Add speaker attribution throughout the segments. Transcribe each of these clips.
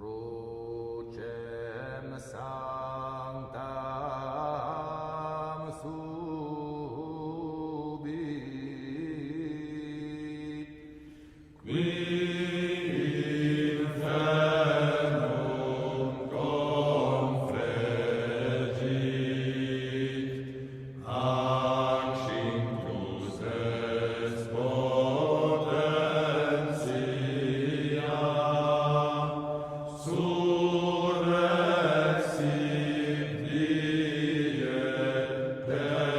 Speaker 1: Crucem sanctam subit, qui infernum confregit, ac cinctus est potentia, surrexit die tertia.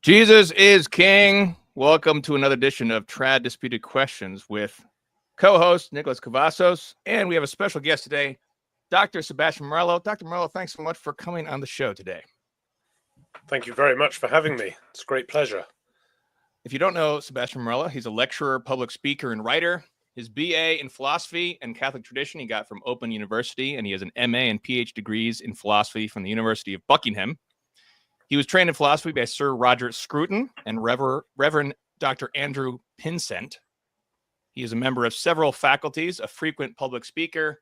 Speaker 1: Jesus is King. Welcome to another edition of Trad Disputed Questions with co-host Nicholas Cavazos. And we have a special guest today, Dr. Sebastian Morello. Dr. Morello, thanks so much for coming on the show today.
Speaker 2: Thank you very much for having me. It's a great pleasure.
Speaker 1: If you don't know Sebastian Morello, he's a lecturer, public speaker, and writer. His BA in philosophy and Catholic tradition he got from Open University, and he has an MA and PhD degrees in philosophy from the University of Buckingham. He was trained in philosophy by Sir Roger Scruton and Reverend Dr. Andrew Pinsent. He is a member of several faculties, a frequent public speaker,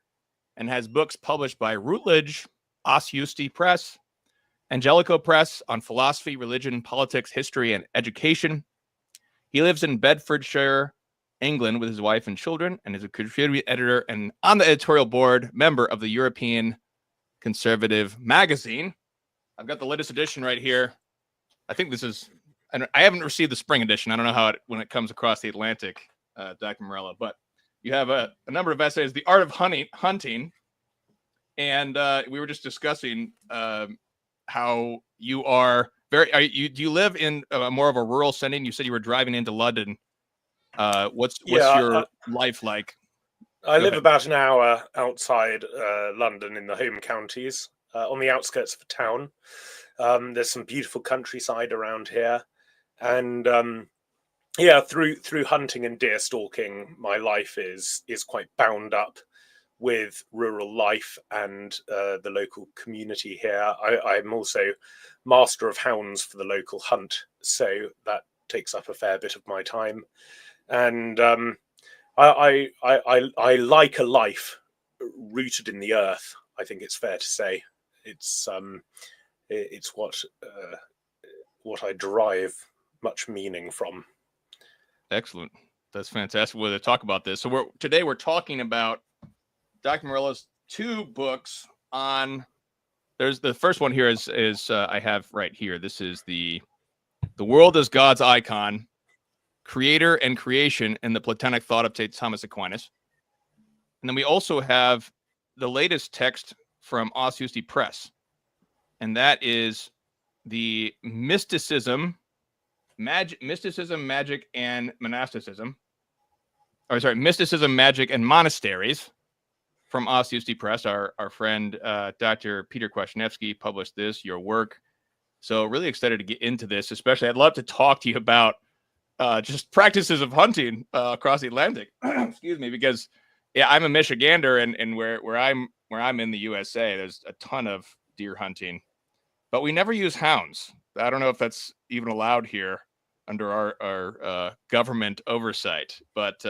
Speaker 1: and has books published by Routledge, Os Justi Press, Angelico Press on philosophy, religion, politics, history, and education. He lives in Bedfordshire, England, with his wife and children, and is a contributing editor and on the editorial board member of the European Conservative magazine. I've got the latest edition right here. I think this is, I haven't received the spring edition. I don't know how when it comes across the Atlantic, Dr. Morello, but you have a number of essays, The Art of Hunting. And we were just discussing how you are do you live in more of a rural setting? You said you were driving into London. What's your life like?
Speaker 2: I live about an hour outside London in the home counties. On the outskirts of a town. There's some beautiful countryside around here, and through hunting and deer stalking, my life is quite bound up with rural life and the local community here. I'm also master of hounds for the local hunt, so that takes up a fair bit of my time, and I like a life rooted in the earth. I think it's fair to say. It's what I derive much meaning from.
Speaker 1: Excellent. That's fantastic. We're going to talk about this. So today we're talking about Dr. Morello's two books on. There's the first one here is I have right here. This is the World as God's Icon, Creator and Creation in the Platonic Thought of St. Thomas Aquinas. And then we also have the latest text from Os Justi Press, and that is the Mysticism, Magic and Monasticism. Or sorry, Mysticism, Magic, and Monasteries from Os Justi Press. Our friend Dr. Peter Kwasniewski published your work. So really excited to get into this, especially I'd love to talk to you about just practices of hunting across the Atlantic. Excuse me, because I'm a Michigander, and where I'm in the USA, there's a ton of deer hunting, but we never use hounds. I don't know if that's even allowed here under our government oversight, but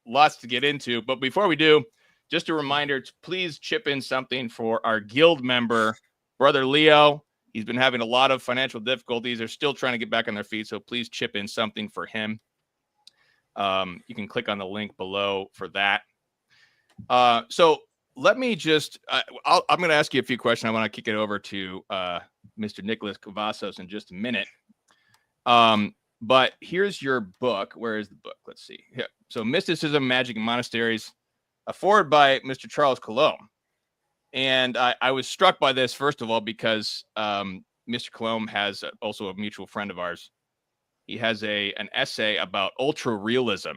Speaker 1: lots to get into. But before we do, just a reminder to please chip in something for our guild member, Brother Leo. He's been having a lot of financial difficulties. They're still trying to get back on their feet, so please chip in something for him. You can click on the link below for that. So let me just, I'm going to ask you a few questions. I want to kick it over to Mr. Nicholas Cavazos in just a minute. But here's your book. Where is the book? Let's see. Here. So Mysticism, Magic, and Monasteries, forward by Mr. Charles Coulomb. And I was struck by this, first of all, because Mr. Coulomb has also a mutual friend of ours. He has an essay about ultra realism.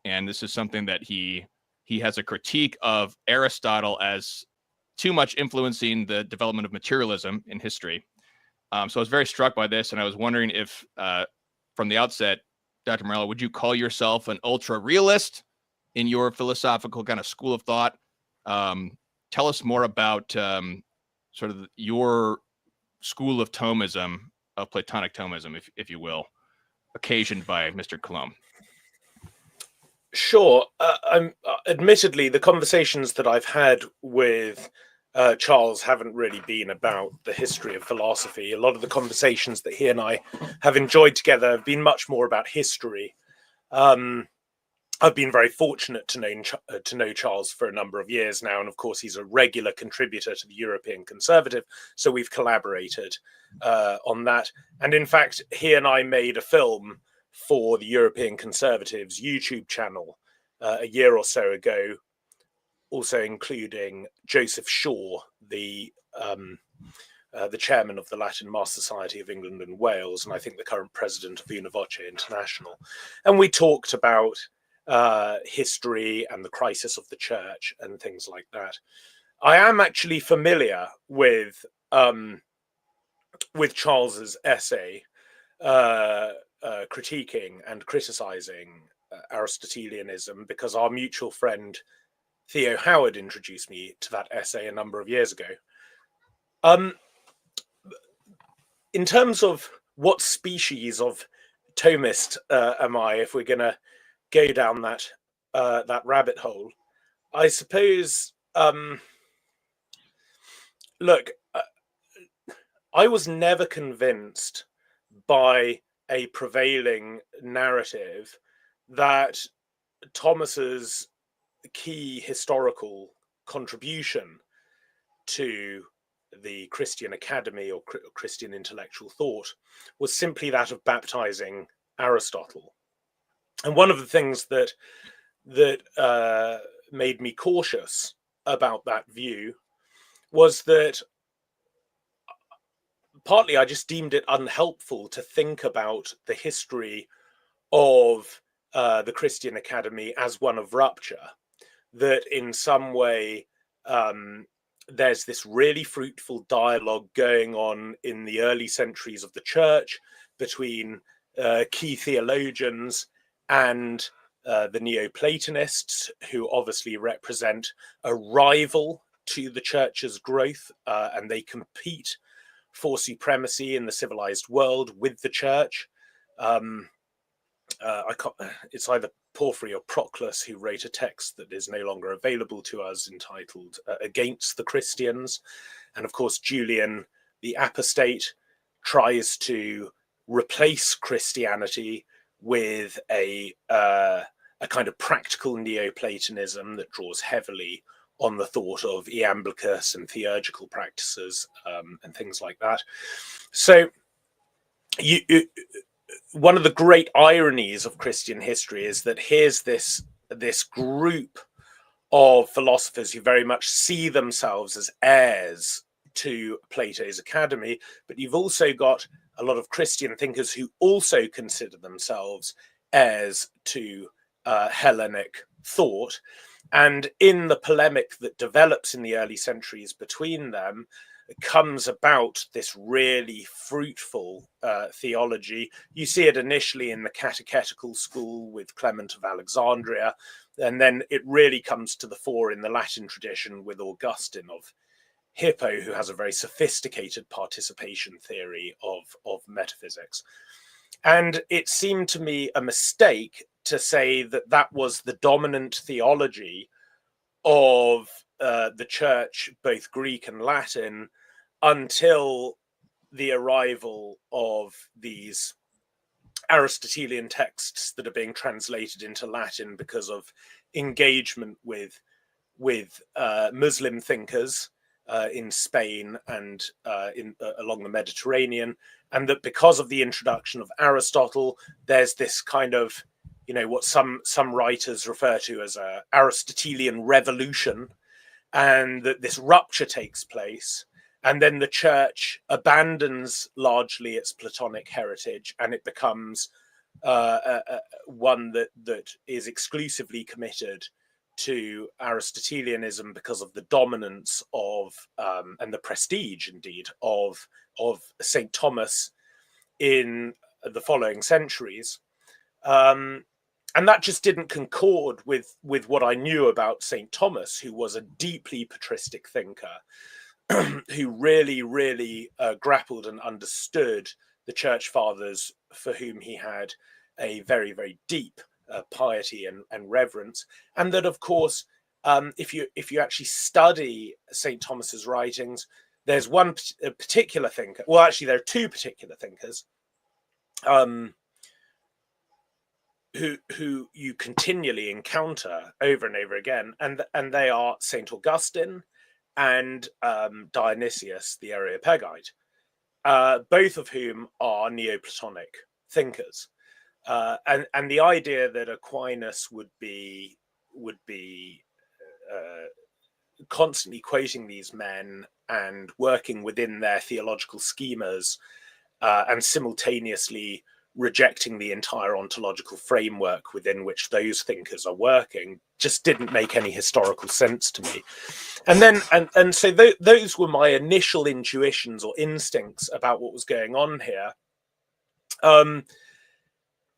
Speaker 1: And this is something that he has a critique of Aristotle as too much influencing the development of materialism in history. So I was very struck by this, and I was wondering if, from the outset, Dr. Morello, would you call yourself an ultra realist in your philosophical kind of school of thought? Tell us more about sort of your school of Thomism, of Platonic Thomism, if you will, occasioned by Mr. Coulomb.
Speaker 2: Sure. Admittedly, the conversations that I've had with Charles haven't really been about the history of philosophy. A lot of the conversations that he and I have enjoyed together have been much more about history. I've been very fortunate to know Charles for a number of years now, and of course he's a regular contributor to the European Conservative, so we've collaborated on that. And in fact, he and I made a film for the European Conservatives YouTube channel a year or so ago, also including Joseph Shaw, the chairman of the Latin Mass Society of England and Wales, and I think the current president of Una Voce International. And we talked about history and the crisis of the church and things like that. I am actually familiar with Charles's essay critiquing and criticizing Aristotelianism, because our mutual friend Theo Howard introduced me to that essay a number of years ago. In terms of what species of Thomist am I, if we're going to go down that rabbit hole, I suppose. Look, I was never convinced by a prevailing narrative that Thomas's key historical contribution to the Christian academy or Christian intellectual thought was simply that of baptizing Aristotle. And one of the things that made me cautious about that view was that partly I just deemed it unhelpful to think about the history of the Christian academy as one of rupture, that in some way there's this really fruitful dialogue going on in the early centuries of the church between key theologians and the Neoplatonists, who obviously represent a rival to the church's growth, and they compete for supremacy in the civilized world with the church. It's either Porphyry or Proclus who wrote a text that is no longer available to us entitled Against the Christians. And of course, Julian, the apostate, tries to replace Christianity with a kind of practical Neoplatonism that draws heavily on the thought of iamblichus and theurgical practices and things like that. So one of the great ironies of Christian history is that here's this group of philosophers who very much see themselves as heirs to Plato's academy, but you've also got a lot of Christian thinkers who also consider themselves heirs to Hellenic thought. And in the polemic that develops in the early centuries between them, comes about this really fruitful theology. You see it initially in the catechetical school with Clement of Alexandria, and then it really comes to the fore in the Latin tradition with Augustine of Hippo, who has a very sophisticated participation theory of metaphysics. And it seemed to me a mistake to say that that was the dominant theology of the church, both Greek and Latin, until the arrival of these Aristotelian texts that are being translated into Latin because of engagement with Muslim thinkers in Spain and along the Mediterranean, and that because of the introduction of Aristotle, there's this kind of, what some writers refer to as a Aristotelian revolution, and that this rupture takes place, and then the church abandons largely its Platonic heritage, and it becomes one that is exclusively committed to Aristotelianism because of the dominance of and the prestige, indeed, of St. Thomas in the following centuries. And that just didn't concord with what I knew about St. Thomas, who was a deeply patristic thinker, who really, really grappled and understood the church fathers, for whom he had a very, very deep piety and reverence. And that, of course, if you actually study St. Thomas's writings, there's one particular thinker. Well, actually, there are two particular thinkers who you continually encounter over and over again, and they are St. Augustine and Dionysius the Areopagite, both of whom are Neoplatonic thinkers. And the idea that Aquinas would be constantly quoting these men and working within their theological schemas, and simultaneously rejecting the entire ontological framework within which those thinkers are working, just didn't make any historical sense to me. And then and so those were my initial intuitions or instincts about what was going on here.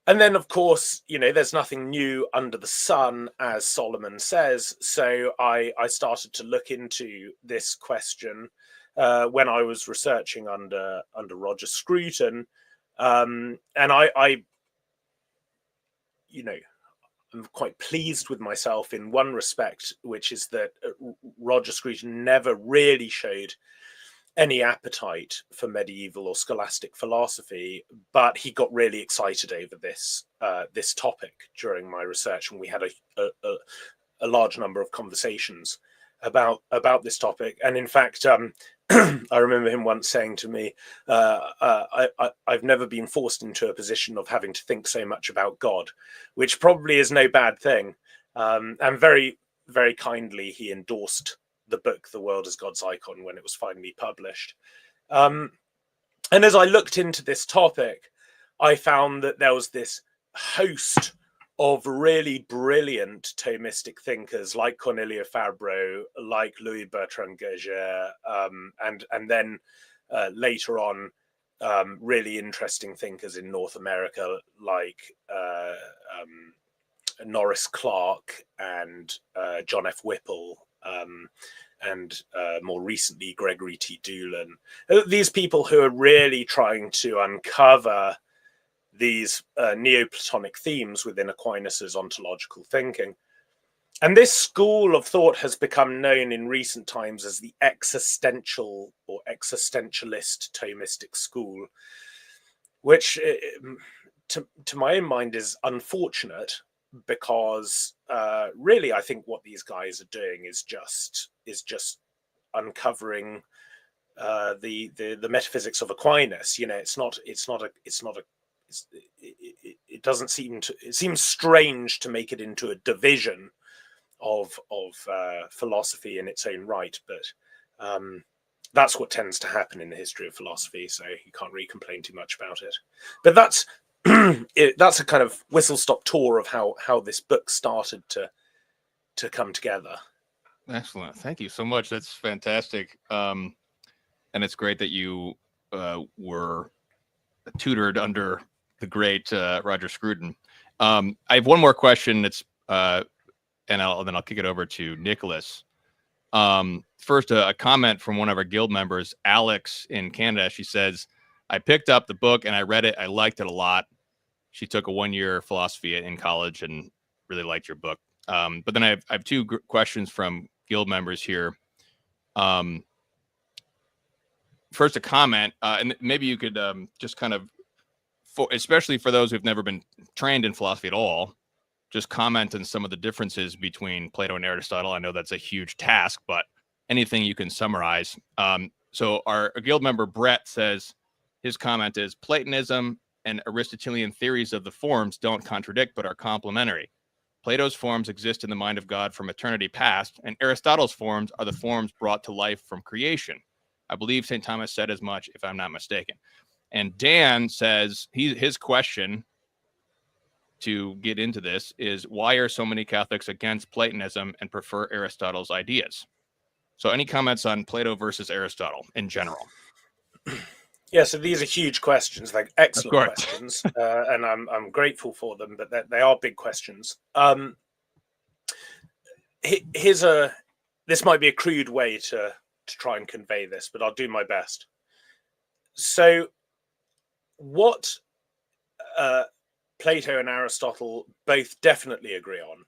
Speaker 2: And then, of course, there's nothing new under the sun, as Solomon says. So I started to look into this question when I was researching under Roger Scruton. And I'm quite pleased with myself in one respect, which is that Roger Scruton never really showed any appetite for medieval or scholastic philosophy, but he got really excited over this topic during my research, and we had a large number of conversations about this topic. And in fact, I remember him once saying to me, I've never been forced into a position of having to think so much about God, which probably is no bad thing. And very, very kindly, he endorsed the book, The World as God's Icon, when it was finally published. And as I looked into this topic, I found that there was this host of really brilliant Thomistic thinkers like Cornelio Fabro, like Louis Bertrand Gerger, and then later on, really interesting thinkers in North America like Norris Clark and John F. Whipple, and more recently Gregory T. Doolan. These people who are really trying to uncover these Neoplatonic themes within Aquinas's ontological thinking. And this school of thought has become known in recent times as the existential or existentialist Thomistic school, which to my own mind is unfortunate, because really I think what these guys are doing is just uncovering the metaphysics of Aquinas. It doesn't seem to. It seems strange to make it into a division of philosophy in its own right, but that's what tends to happen in the history of philosophy. So you can't really complain too much about it. But that's that's a kind of whistle-stop tour of how this book started to come together.
Speaker 1: Excellent, thank you so much. That's fantastic, and it's great that you were tutored under the great Roger Scruton. I have one more question. That's and then I'll kick it over to Nicholas. First, a comment from one of our guild members, Alex in Canada. She says, "I picked up the book and I read it. I liked it a lot." She took a 1-year philosophy in college and really liked your book. But then I have two questions from guild members here. first a comment, and maybe you could just kind of, especially for those who've never been trained in philosophy at all, just comment on some of the differences between Plato and Aristotle. I know that's a huge task, but anything you can summarize. So our guild member Brett says his comment is Platonism and Aristotelian theories of the forms don't contradict, but are complementary. Plato's forms exist in the mind of God from eternity past, and Aristotle's forms are the forms brought to life from creation. I believe St. Thomas said as much, if I'm not mistaken. And Dan says his question to get into this is, why are so many Catholics against Platonism and prefer Aristotle's ideas? So any comments on Plato versus Aristotle in general?
Speaker 2: Yeah, so these are huge questions, like excellent questions, and I'm grateful for them, but they are big questions. This might be a crude way to try and convey this, but I'll do my best. So, what Plato and Aristotle both definitely agree on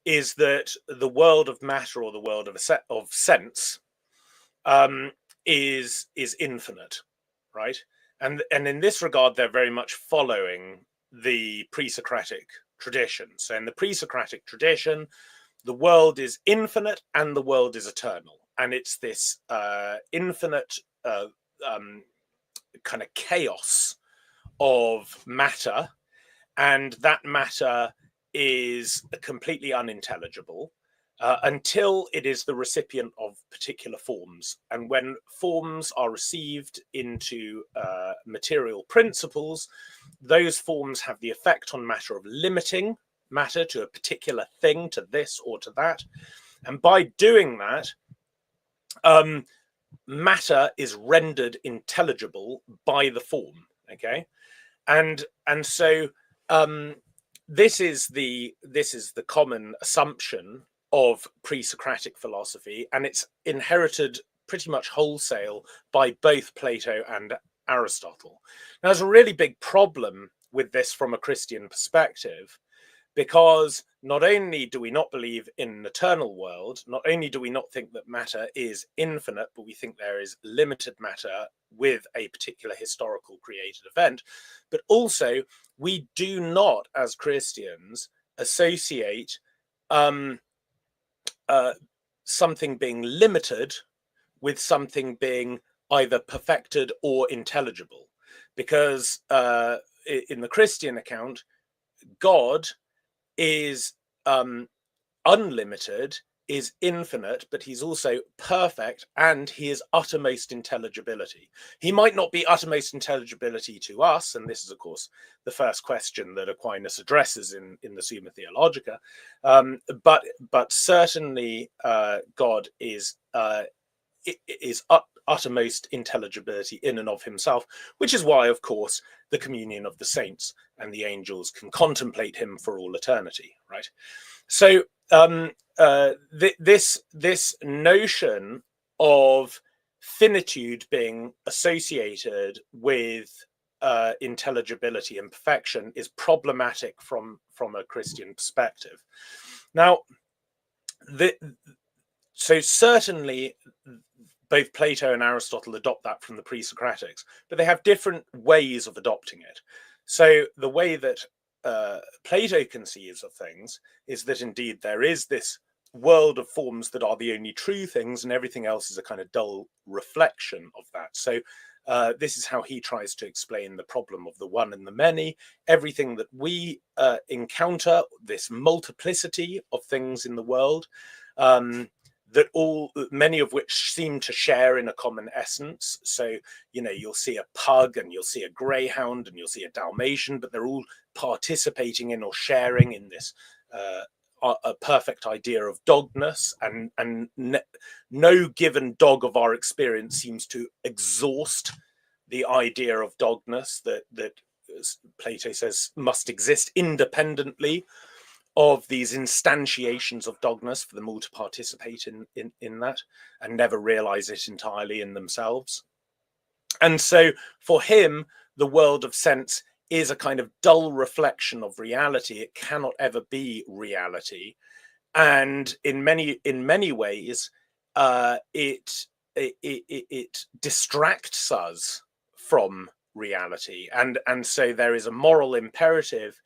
Speaker 2: is that the world of matter, or the world of sense, is infinite, right? And in this regard, they're very much following the pre-Socratic tradition. So in the pre-Socratic tradition, the world is infinite and the world is eternal, and it's this infinite kind of chaos of matter, and that matter is completely unintelligible until it is the recipient of particular forms. And when forms are received into material principles, those forms have the effect on matter of limiting matter to a particular thing, to this or to that. And by doing that, matter is rendered intelligible by the form. Okay, and so this is the common assumption of pre-Socratic philosophy, and it's inherited pretty much wholesale by both Plato and Aristotle. Now, there's a really big problem with this from a Christian perspective, because not only do we not believe in an eternal world, not only do we not think that matter is infinite, but we think there is limited matter with a particular historical created event, but also we do not, as Christians, associate something being limited with something being either perfected or intelligible. Because in the Christian account, God is unlimited, is infinite, but he's also perfect, and he is uttermost intelligibility. He might not be uttermost intelligibility to us, and this is, of course, the first question that Aquinas addresses in the Summa Theologica, but certainly God is uttermost intelligibility in and of himself, which is why, of course, the communion of the saints and the angels can contemplate him for all eternity, right? So this notion of finitude being associated with intelligibility and perfection is problematic from a Christian perspective. Now, so certainly both Plato and Aristotle adopt that from the pre-Socratics, but they have different ways of adopting it. So the way that Plato conceives of things is that indeed there is this world of forms that are the only true things, and everything else is a kind of dull reflection of that. So this is how he tries to explain the problem of the one and the many. Everything that we encounter, this multiplicity of things in the world, many of which seem to share in a common essence. So, you'll see a pug and you'll see a greyhound and you'll see a Dalmatian, but they're all participating in or sharing in this a perfect idea of dogness, and no given dog of our experience seems to exhaust the idea of dogness that Plato says must exist independently of these instantiations of dogness for them all to participate in that and never realize it entirely in themselves. And so for him, the world of sense is a kind of dull reflection of reality. It cannot ever be reality. And in many ways, it it distracts us from reality, and so there is a moral imperative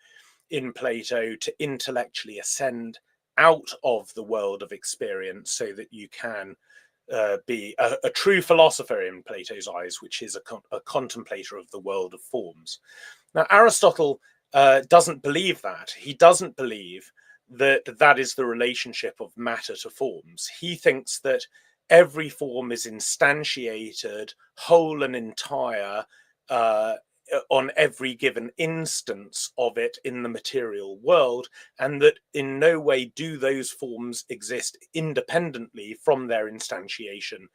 Speaker 2: in Plato to intellectually ascend out of the world of experience, so that you can be a true philosopher in Plato's eyes, which is a contemplator of the world of forms. Now, Aristotle doesn't believe that. He doesn't believe that that is the relationship of matter to forms. He thinks that every form is instantiated, whole and entire, on every given instance of it in the material world, and that in no way do those forms exist independently from their instantiation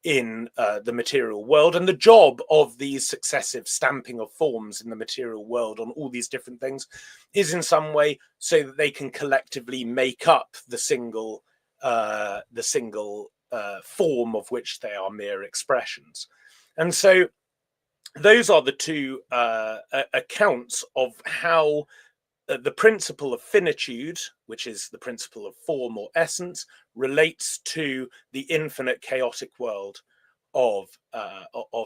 Speaker 2: in the material world. And the job of these successive stamping of forms in the material world on all these different things is in some way so that they can collectively make up the single form of which they are mere expressions. And so those are the two accounts of how the principle of finitude, which is the principle of form or essence, relates to the infinite chaotic world of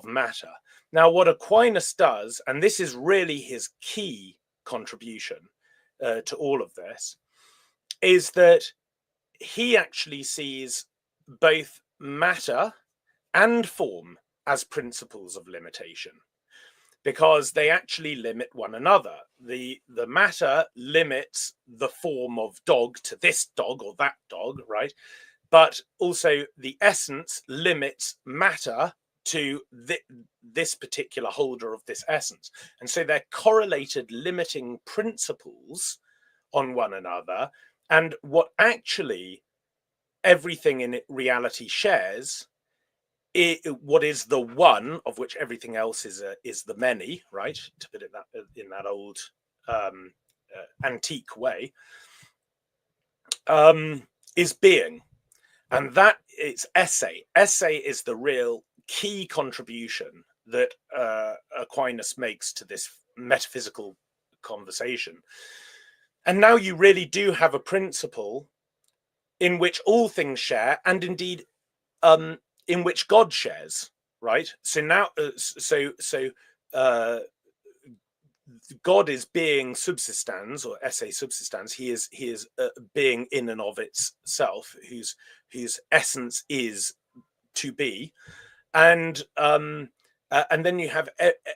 Speaker 2: matter. Now, what Aquinas does, and this is really his key contribution to all of this, is that he actually sees both matter and form as principles of limitation, because they actually limit one another. The matter limits the form of dog to this dog or that dog, right? But also the essence limits matter to this particular holder of this essence. And so they're correlated limiting principles on one another. And what actually everything in reality shares, what is the one of which everything else is the many, right? To put it in that old antique way, is being, and that it's essay. Essay is the real key contribution that Aquinas makes to this metaphysical conversation. And now you really do have a principle in which all things share, and indeed in which God shares, right? So now, God is being subsistans, or esse subsistans. He is being in and of itself, whose essence is to be, and then you have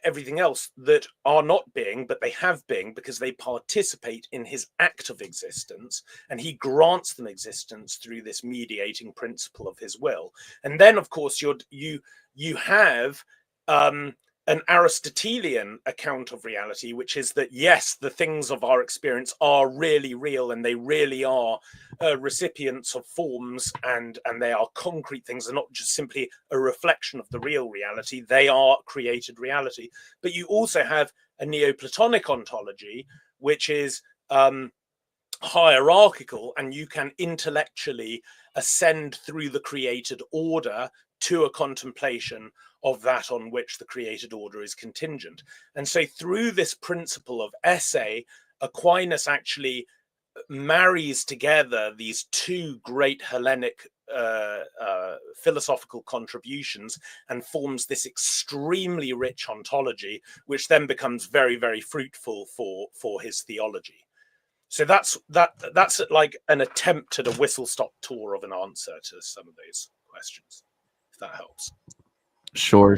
Speaker 2: everything else that are not being, but they have being because they participate in his act of existence, and he grants them existence through this mediating principle of his will. And then, of course, you have an Aristotelian account of reality, which is that, yes, the things of our experience are really real, and they really are recipients of forms, and they are concrete things. They're not just simply a reflection of the real reality. They are created reality. But you also have a Neoplatonic ontology, which is hierarchical, and you can intellectually ascend through the created order to a contemplation of that on which the created order is contingent. And so through this principle of esse, Aquinas actually marries together these two great Hellenic philosophical contributions and forms this extremely rich ontology, which then becomes very, very fruitful for his theology. So that's like an attempt at a whistle-stop tour of an answer to some of those questions, if that helps.
Speaker 3: Sure.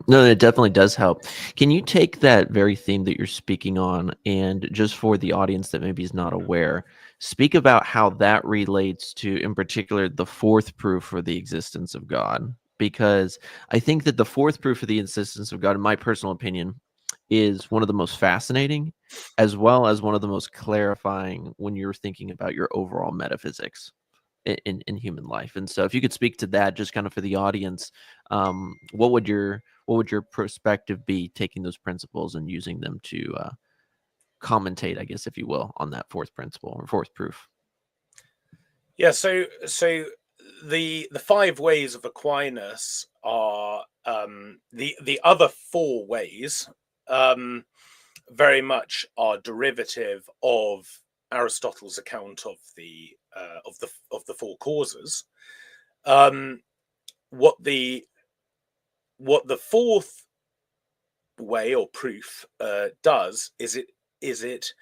Speaker 3: No, it definitely does help. Can you take that very theme that you're speaking on, and just for the audience that maybe is not aware, speak about how that relates to, in particular, the fourth proof for the existence of God? Because I think that the fourth proof for the existence of God, in my personal opinion, is one of the most fascinating, as well as one of the most clarifying when you're thinking about your overall metaphysics in human life. And so if you could speak to that just kind of for the audience, what would your perspective be, taking those principles and using them to commentate, I guess, if you will, on that fourth principle or fourth proof?
Speaker 2: Yeah, so the five ways of Aquinas are the other four ways very much are derivative of Aristotle's account of the four causes, what the fourth way or proof does is it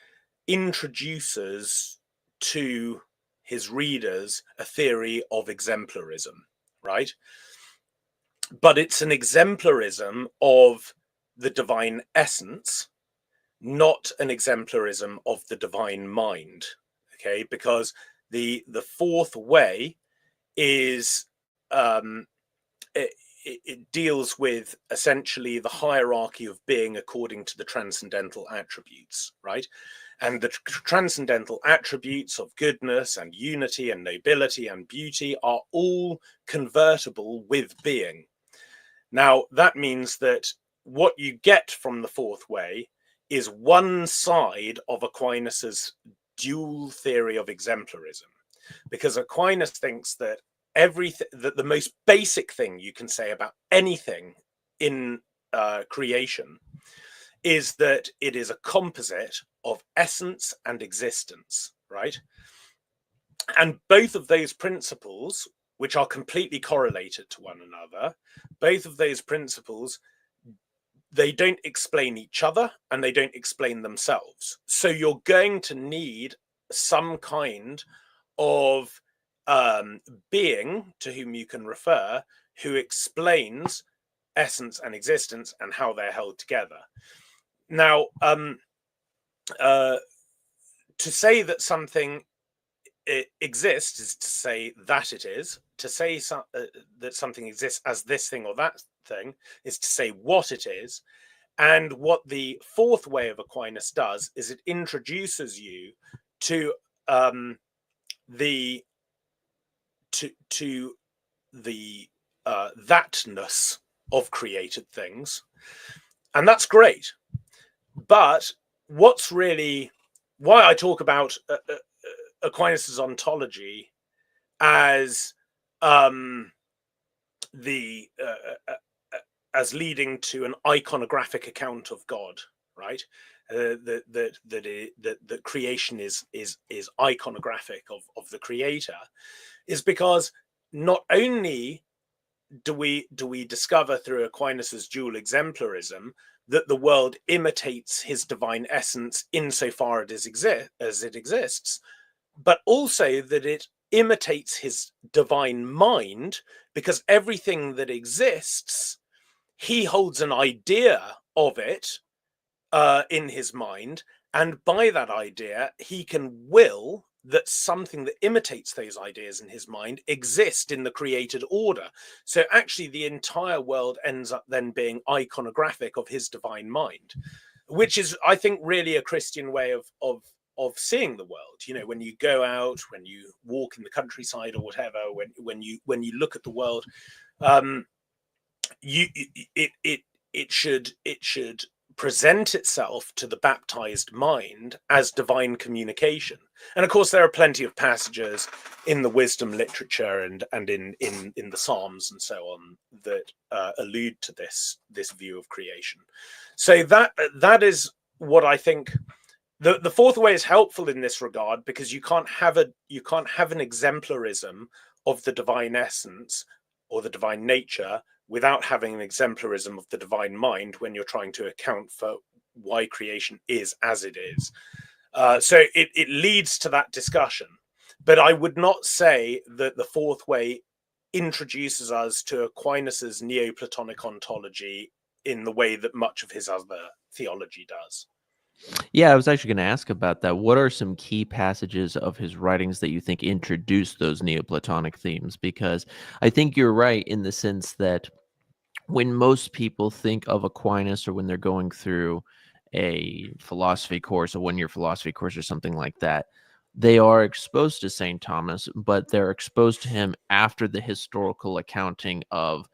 Speaker 2: introduces to his readers a theory of exemplarism, right? But it's an exemplarism of the divine essence, not an exemplarism of the divine mind. Okay, because the fourth way is it deals with essentially the hierarchy of being according to the transcendental attributes, right? And the transcendental attributes of goodness and unity and nobility and beauty are all convertible with being. Now, that means that what you get from the fourth way is one side of Aquinas's dual theory of exemplarism, because Aquinas thinks that that the most basic thing you can say about anything in creation is that it is a composite of essence and existence, right? And both of those principles, which are completely correlated to one another, both of those principles, they don't explain each other and they don't explain themselves. So you're going to need some kind of being to whom you can refer, who explains essence and existence and how they're held together. Now, to say that something exists is to say that it is. To say that something exists as this thing or that thing is to say what it is. And what the fourth way of Aquinas does is it introduces you to the thatness of created things, and that's great. But what's really why I talk about Aquinas's ontology as as leading to an iconographic account of God, right? That creation is iconographic of the creator, is because not only do we discover through Aquinas's dual exemplarism that the world imitates his divine essence insofar as it exists, but also that it imitates his divine mind, because everything that exists, he holds an idea of it in his mind, and by that idea he can will that something that imitates those ideas in his mind exist in the created order. So actually the entire world ends up then being iconographic of his divine mind, which is, I think, really a Christian way of seeing the world. You know, when you go out, when you walk in the countryside or whatever, when you look at the world, it should present itself to the baptized mind as divine communication. And of course there are plenty of passages in the wisdom literature and in the Psalms and so on that allude to this view of creation. So that is what I think. The fourth way is helpful in this regard, because you can't have an exemplarism of the divine essence or the divine nature without having an exemplarism of the divine mind when you're trying to account for why creation is as it is. So it leads to that discussion. But I would not say that the fourth way introduces us to Aquinas's Neoplatonic ontology in the way that much of his other theology does.
Speaker 3: Yeah, I was actually going to ask about that. What are some key passages of his writings that you think introduce those Neoplatonic themes? Because I think you're right in the sense that when most people think of Aquinas, or when they're going through a philosophy course, a one-year philosophy course or something like that, they are exposed to St. Thomas, but they're exposed to him after the historical accounting of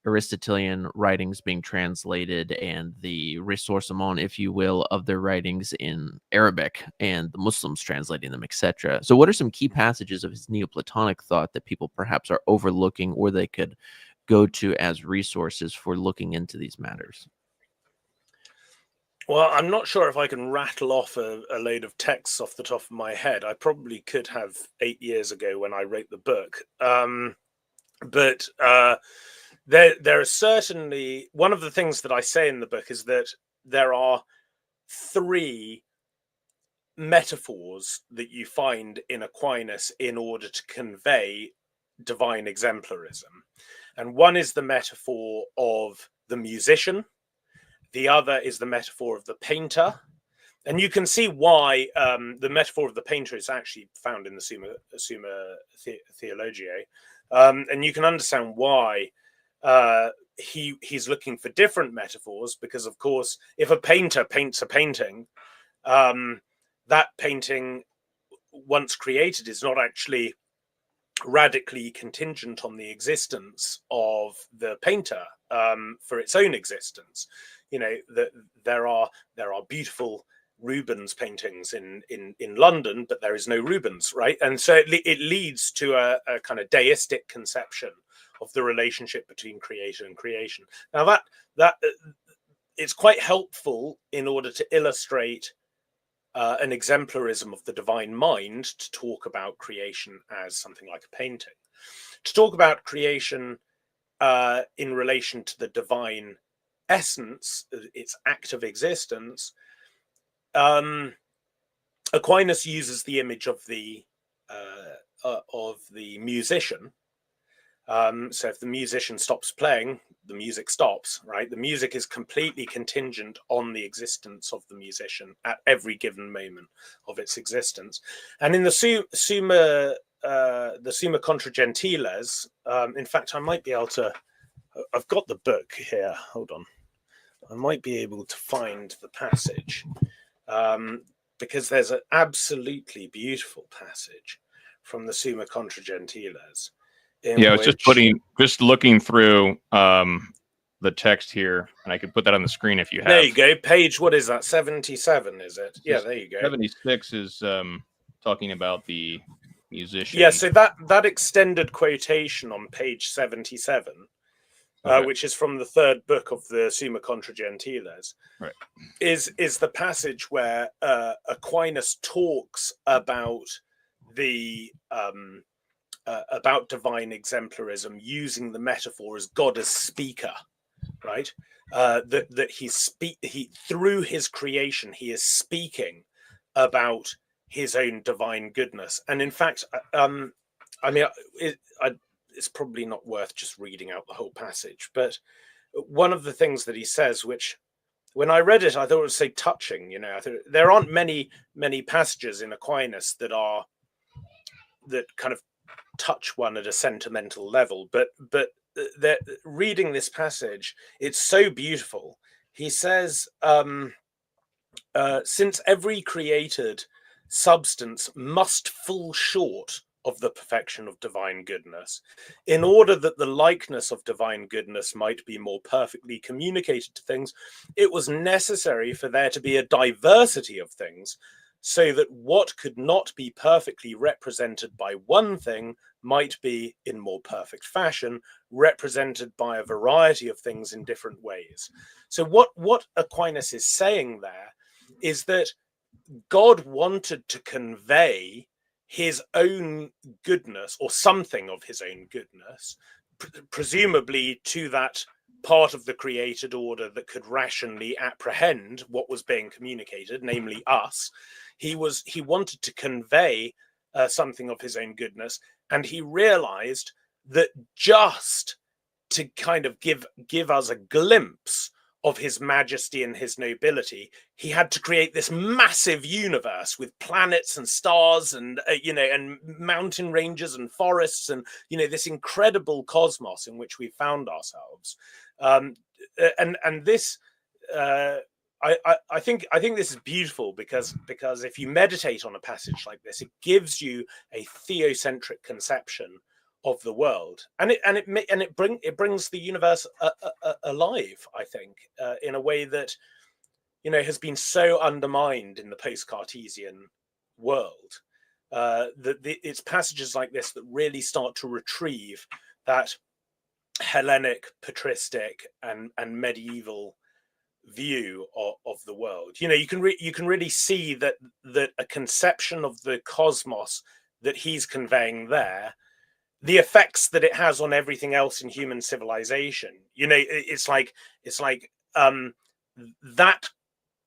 Speaker 3: Aristotelian writings being translated and the ressourcement, if you will, of their writings in Arabic and the Muslims translating them, etc. So what are some key passages of his Neoplatonic thought that people perhaps are overlooking, or they could go to as resources for looking into these matters?
Speaker 2: Well, I'm not sure if I can rattle off a load of texts off the top of my head. I probably could have 8 years ago when I wrote the book. But there are certainly, one of the things that I say in the book is that there are three metaphors that you find in Aquinas in order to convey divine exemplarism. And one is the metaphor of the musician, the other is the metaphor of the painter. And you can see why the metaphor of the painter is actually found in the Summa Theologiae. And you can understand why he's looking for different metaphors, because, of course, if a painter paints a painting, that painting, once created, is not actually radically contingent on the existence of the painter for its own existence. You know, there are beautiful Rubens paintings in London, but there is no Rubens, right? And so it leads to a kind of deistic conception of the relationship between creator and creation. Now that it's quite helpful in order to illustrate an exemplarism of the divine mind, to talk about creation as something like a painting. To talk about creation in relation to the divine essence, its act of existence, Aquinas uses the image of the musician. So if the musician stops playing, the music stops, right? The music is completely contingent on the existence of the musician at every given moment of its existence. And in the Summa Contra Gentiles, in fact, I might be able to, I've got the book here, hold on. I might be able to find the passage, because there's an absolutely beautiful passage from the Summa Contra Gentiles.
Speaker 1: Yeah, I was just looking through the text here, and I could put that on the screen if you have.
Speaker 2: There you go. Page, what is that? 77, is it? Yeah, there you go.
Speaker 1: 76 is talking about the musician.
Speaker 2: Yeah, so that extended quotation on page 77, okay, which is from the third book of the Summa Contra Gentiles,
Speaker 1: right,
Speaker 2: is the passage where Aquinas talks about the about divine exemplarism, using the metaphor as God as speaker, right? That he through his creation, he is speaking about his own divine goodness. And in fact, I mean, it's probably not worth just reading out the whole passage, but one of the things that he says, which when I read it, I thought it was so touching. You know, there aren't many passages in Aquinas that kind of touch one at a sentimental level, but reading this passage, it's so beautiful. He says, since every created substance must fall short of the perfection of divine goodness, in order that the likeness of divine goodness might be more perfectly communicated to things, it was necessary for there to be a diversity of things, so that what could not be perfectly represented by one thing might be, in more perfect fashion, represented by a variety of things in different ways. So what Aquinas is saying there is that God wanted to convey his own goodness, or something of his own goodness, presumably to that part of the created order that could rationally apprehend what was being communicated, namely us. He wanted to convey something of his own goodness, and he realized that just to kind of give us a glimpse of his majesty and his nobility, he had to create this massive universe with planets and stars and and mountain ranges and forests, and this incredible cosmos in which we found ourselves. And this, I think this is beautiful because if you meditate on a passage like this, it gives you a theocentric conception of the world, and it brings the universe alive, I think, in a way that has been so undermined in the post-Cartesian world. It's passages like this that really start to retrieve that Hellenic, patristic, and medieval view of the world. You can really see that a conception of the cosmos that he's conveying there, the effects that it has on everything else in human civilization. You know, it's like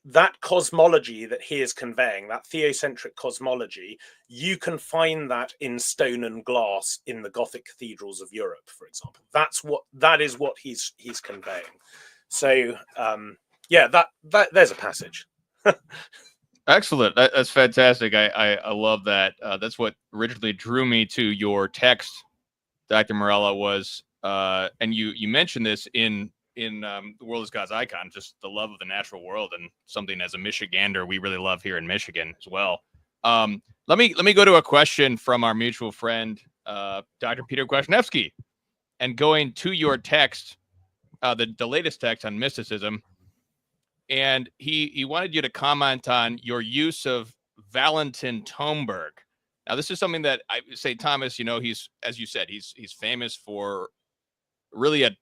Speaker 2: that cosmology that he is conveying, that theocentric cosmology, you can find that in stone and glass in the Gothic cathedrals of Europe, for example. That is what he's conveying. So yeah, that there's a passage.
Speaker 1: Excellent. That's fantastic. I love that. That's what originally drew me to your text, Dr. Morello, was and you mentioned this in The World is God's Icon, just the love of the natural world, and something as a Michigander we really love here in Michigan as well. Let me go to a question from our mutual friend, Dr. Peter Kwasniewski, and going to your text, the latest text on mysticism, and he wanted you to comment on your use of Valentin Tomberg. Now, this is something that I say, Thomas, you know, he's, as you said, he's famous for really a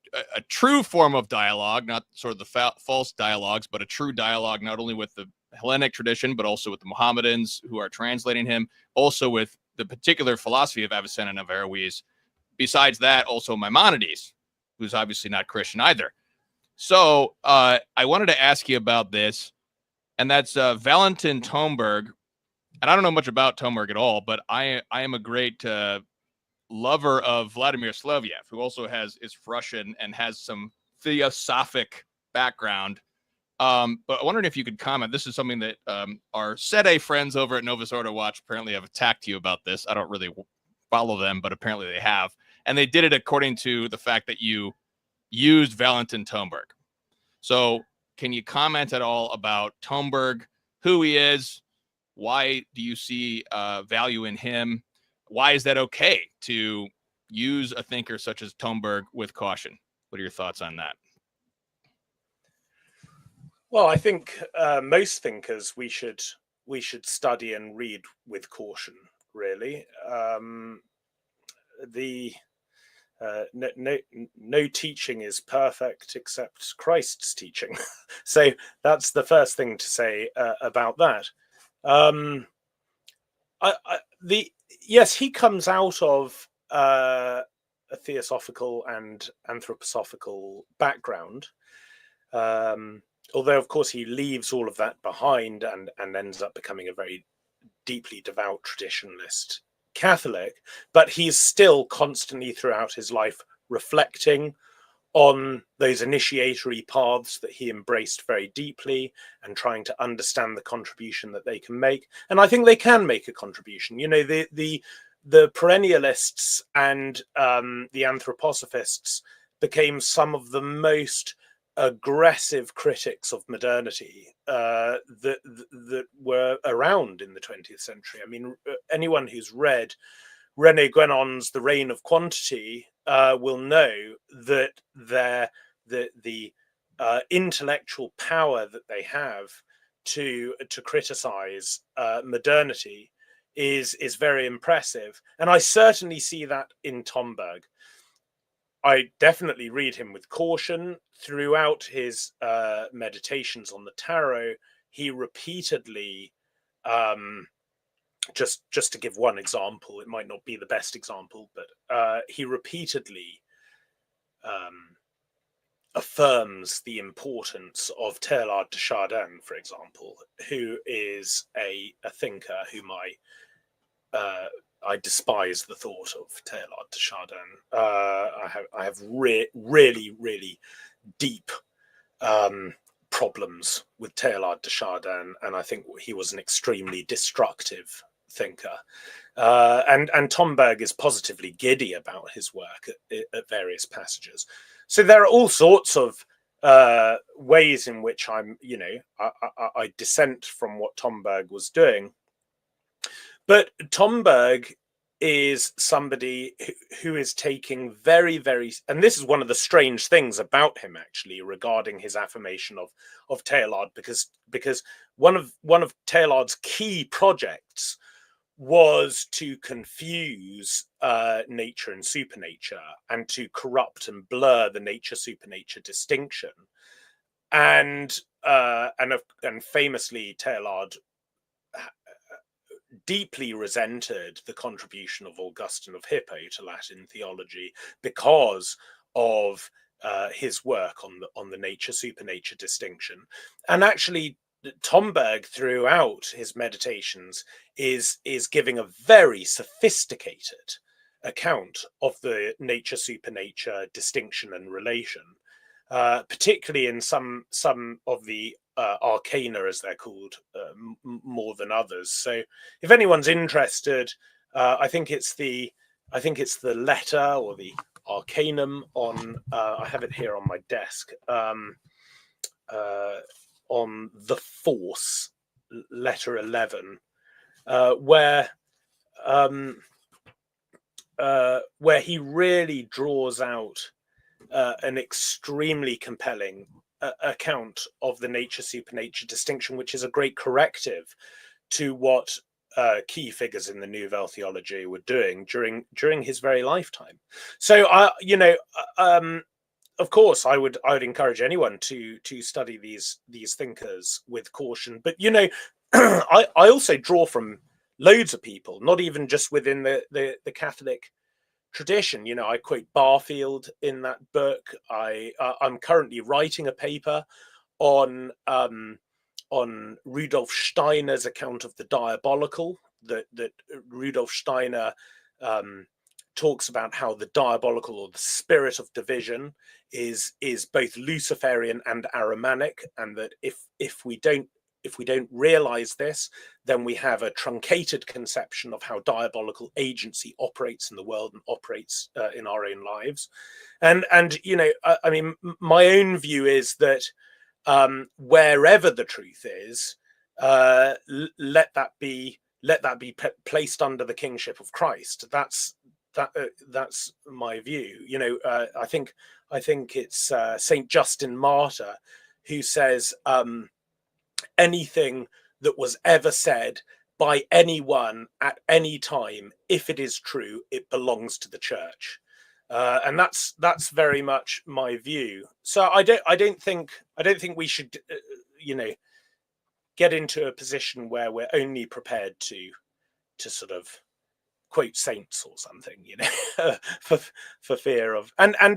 Speaker 1: true form of dialogue, not sort of the false dialogues, but a true dialogue, not only with the Hellenic tradition, but also with the Mohammedans who are translating him, also with the particular philosophy of Avicenna and Averroes. Besides that, also Maimonides, who's obviously not Christian either. So I wanted to ask you about this, and that's Valentin Tomberg. And I don't know much about Tomberg at all, but I am a great lover of Vladimir Soloviev, who also is Russian and has some theosophic background. But I wondered if you could comment. This is something that our Sede friends over at Novus Ordo Watch apparently have attacked you about this. I don't really follow them, but apparently they have. And they did it according to the fact that you used Valentin Tomberg. So can you comment at all about Tomberg, who he is? Why do you see value in him? Why is that okay to use a thinker such as Tomberg with caution? What are your thoughts on that?
Speaker 2: Well, I think most thinkers we should study and read with caution. Really, no teaching is perfect except Christ's teaching. So that's the first thing to say about that. Yes, he comes out of a theosophical and anthroposophical background, although of course he leaves all of that behind and ends up becoming a very deeply devout traditionalist Catholic, but he's still constantly throughout his life reflecting on those initiatory paths that he embraced very deeply and trying to understand the contribution that they can make. And I think they can make a contribution. You know, the perennialists and the anthroposophists became some of the most aggressive critics of modernity that were around in the 20th century. I mean, anyone who's read René Guénon's The Reign of Quantity will know that the intellectual power that they have to criticize modernity is very impressive, and I certainly see that in Tomberg. I definitely read him with caution. Throughout his meditations on the tarot, he repeatedly, just to give one example, it might not be the best example, but he repeatedly affirms the importance of Teilhard de Chardin, for example, who is a thinker whom I despise the thought of Teilhard de Chardin. I have really deep problems with Teilhard de Chardin, and I think he was an extremely destructive thinker. And Tomberg is positively giddy about his work at various passages. So there are all sorts of ways in which I dissent from what Tomberg was doing. But Tomberg is somebody who is taking very, and this is one of the strange things about him, actually, regarding his affirmation of Teilhard, because one of Teilhard's key projects was to confuse nature and supernature, and to corrupt and blur the nature-supernature distinction. And famously, Teilhard deeply resented the contribution of Augustine of Hippo to Latin theology because of his work on the nature supernature distinction. And actually, Tomberg, throughout his meditations, is giving a very sophisticated account of the nature supernature distinction and relation, particularly in some of the arcana, as they're called, more than others. So if anyone's interested, I think it's the letter or the arcanum on I have it here on my desk, on the force, letter 11, where he really draws out an extremely compelling account of the nature supernature distinction, which is a great corrective to what key figures in the Nouvelle theology were doing during his very lifetime. So of course, I would encourage anyone to study these thinkers with caution. But I also draw from loads of people, not even just within the Catholic tradition. I quote Barfield in that book. I'm currently writing a paper on Rudolf Steiner's account of the diabolical. That Rudolf Steiner talks about how the diabolical, or the spirit of division, is both Luciferian and Ahrimanic, and that if we don't realize this, then we have a truncated conception of how diabolical agency operates in the world and operates in our own lives. And I mean, my own view is that wherever the truth is, let that be placed under the kingship of Christ. That's my view. I think it's Saint Justin Martyr who says, anything that was ever said by anyone at any time, if it is true, it belongs to the church. And that's very much my view. So I don't think we should get into a position where we're only prepared to sort of quote saints or something, for fear of, and I'm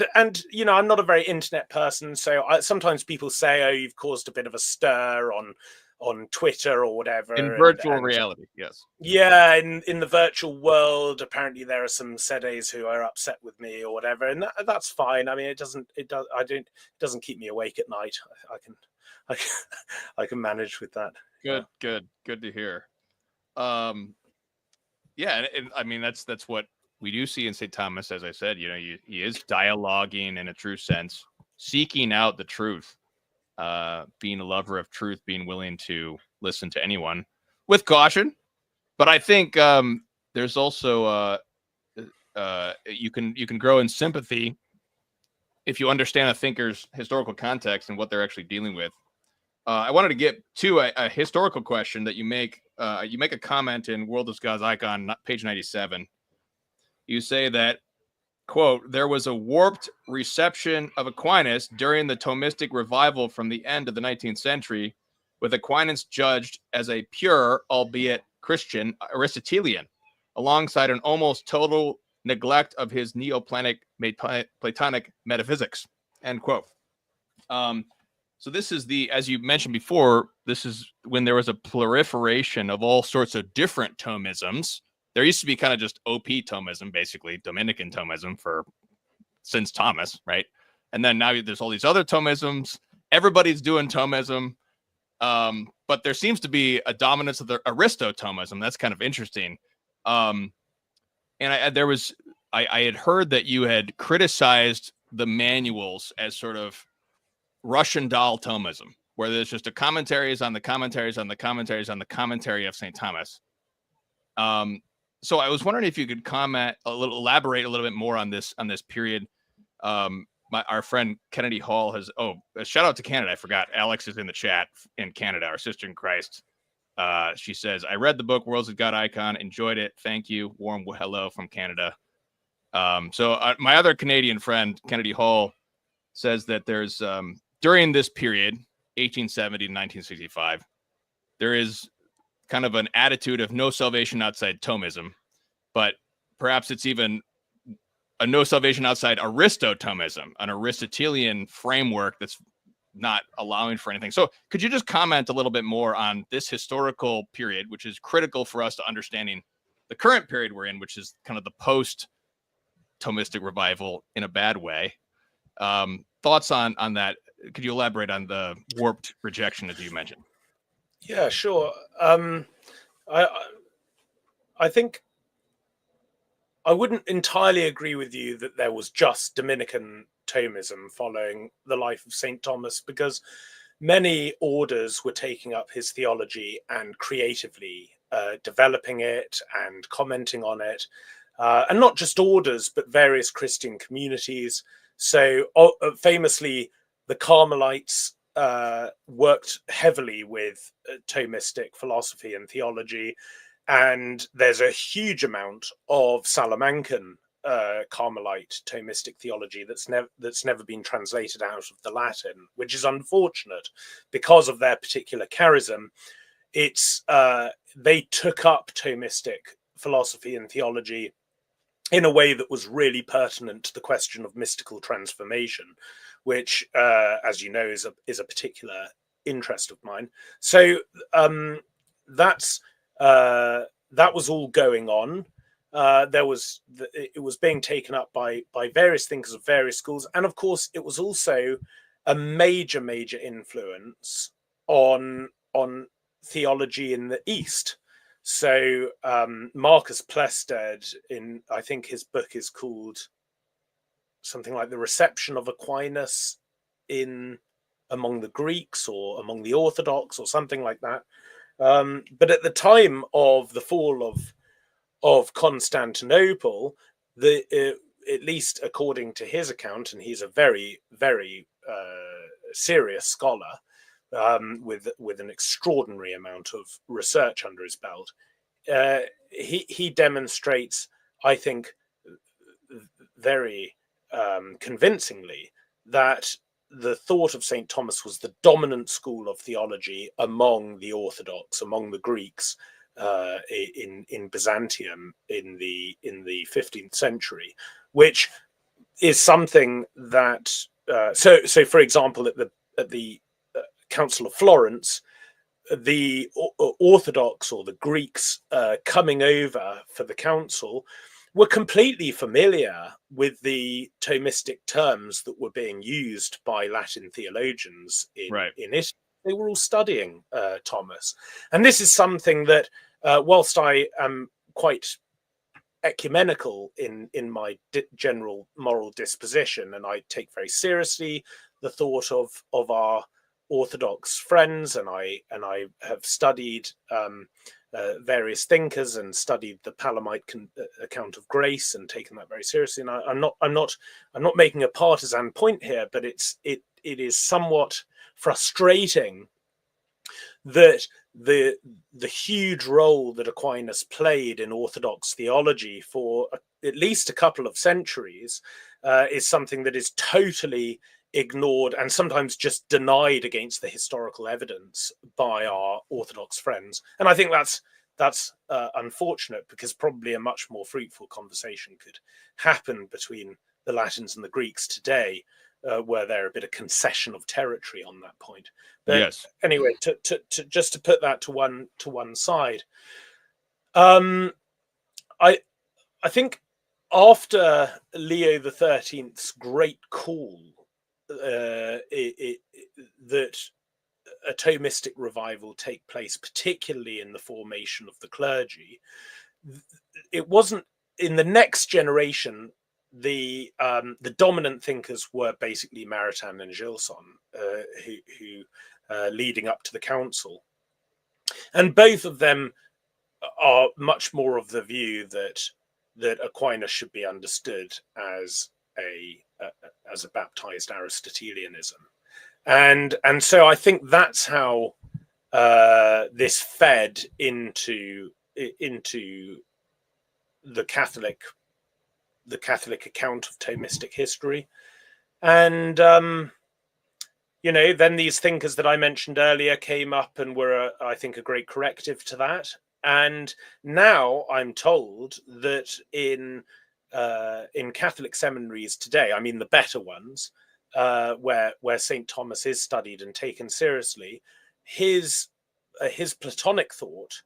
Speaker 2: not a very internet person, so sometimes people say, oh, you've caused a bit of a stir on Twitter or whatever,
Speaker 1: in virtual reality. Yes.
Speaker 2: Yeah, in the virtual world, apparently there are some sedes who are upset with me or whatever, and that's fine. I mean, it doesn't keep me awake at night. I can manage with that.
Speaker 1: Good to hear. Yeah, and I mean that's what we do see in St. Thomas. As I said, he is dialoguing in a true sense, seeking out the truth, being a lover of truth, being willing to listen to anyone with caution. But I think there's also you can grow in sympathy if you understand a thinker's historical context and what they're actually dealing with. I wanted to get to a historical question that you make. You make a comment in World is God's Icon, page 97. You say that, quote, there was a warped reception of Aquinas during the Thomistic revival from the end of the 19th century, with Aquinas judged as a pure, albeit Christian, Aristotelian, alongside an almost total neglect of his Neoplatonic metaphysics, end quote. So this is as you mentioned before, this is when there was a proliferation of all sorts of different Thomisms. There used to be kind of just OP Thomism, basically Dominican Thomism since Thomas, right? And then now there's all these other Thomisms. Everybody's doing Thomism. But there seems to be a dominance of the Aristo-Thomism. That's kind of interesting. And I had heard that you had criticized the manuals as sort of Russian doll Thomism, where there's just a commentaries on the commentaries on the commentaries on the commentary of St. Thomas. So I was wondering if you could elaborate a little bit more on this period. Our friend Kennedy Hall has, a shout out to Canada. I forgot. Alex is in the chat in Canada, our sister in Christ. She says, I read the book Worlds of God Icon, enjoyed it. Thank you. Warm hello from Canada. So my other Canadian friend, Kennedy Hall, says that there's, during this period, 1870 to 1965, there is kind of an attitude of no salvation outside Thomism, but perhaps it's even a no salvation outside Aristotelism, an Aristotelian framework that's not allowing for anything. So could you just comment a little bit more on this historical period, which is critical for us to understanding the current period we're in, which is kind of the post-Thomistic revival in a bad way? Thoughts on that? Could you elaborate on the warped rejection, as you mentioned?
Speaker 2: Yeah, sure. I think I wouldn't entirely agree with you that there was just Dominican Thomism following the life of St. Thomas, because many orders were taking up his theology and creatively developing it and commenting on it. And not just orders, but various Christian communities. So famously, the Carmelites worked heavily with Thomistic philosophy and theology. And there's a huge amount of Salamancan Carmelite Thomistic theology that's never been translated out of the Latin, which is unfortunate because of their particular charism. It's they took up Thomistic philosophy and theology in a way that was really pertinent to the question of mystical transformation, which, as you know, is a particular interest of mine. So that was all going on. It was being taken up by various thinkers of various schools, and of course, it was also a major influence on theology in the East. So Marcus Plested, I think his book is called something like The Reception of Aquinas among the Greeks or among the Orthodox or something like that. But at the time of the fall of Constantinople, at least according to his account, and he's a very, very serious scholar with an extraordinary amount of research under his belt, he demonstrates, I think, very convincingly that the thought of St. Thomas was the dominant school of theology among the Orthodox, among the Greeks in Byzantium in the 15th century, which is something that so for example at the Council of Florence, the Orthodox or the Greeks coming over for the council were completely familiar with the Thomistic terms that were being used by Latin theologians in Italy. They were all studying Thomas. And this is something that, whilst I am quite ecumenical in my general moral disposition, and I take very seriously the thought of our Orthodox friends, and I have studied various thinkers and studied the Palamite account of grace and taken that very seriously. And I'm not making a partisan point here, but it is somewhat frustrating that the huge role that Aquinas played in Orthodox theology for at least a couple of centuries is something that is totally ignored and sometimes just denied against the historical evidence by our Orthodox friends. And I think that's unfortunate, because probably a much more fruitful conversation could happen between the Latins and the Greeks today, where they're a bit of concession of territory on that point. But
Speaker 1: yes.
Speaker 2: Anyway, to just to put that to one side, I think after Leo XIII's great call, that a Thomistic revival take place, particularly in the formation of the clergy, it wasn't in the next generation. The dominant thinkers were basically Maritain and Gilson, who leading up to the council, and both of them are much more of the view that Aquinas should be understood as a baptized Aristotelianism, and so I think that's how this fed into the Catholic account of Thomistic history. And then these thinkers that I mentioned earlier came up and were, I think, a great corrective to that. And now I'm told that in Catholic seminaries today, I mean the better ones, where St. Thomas is studied and taken seriously, his Platonic thought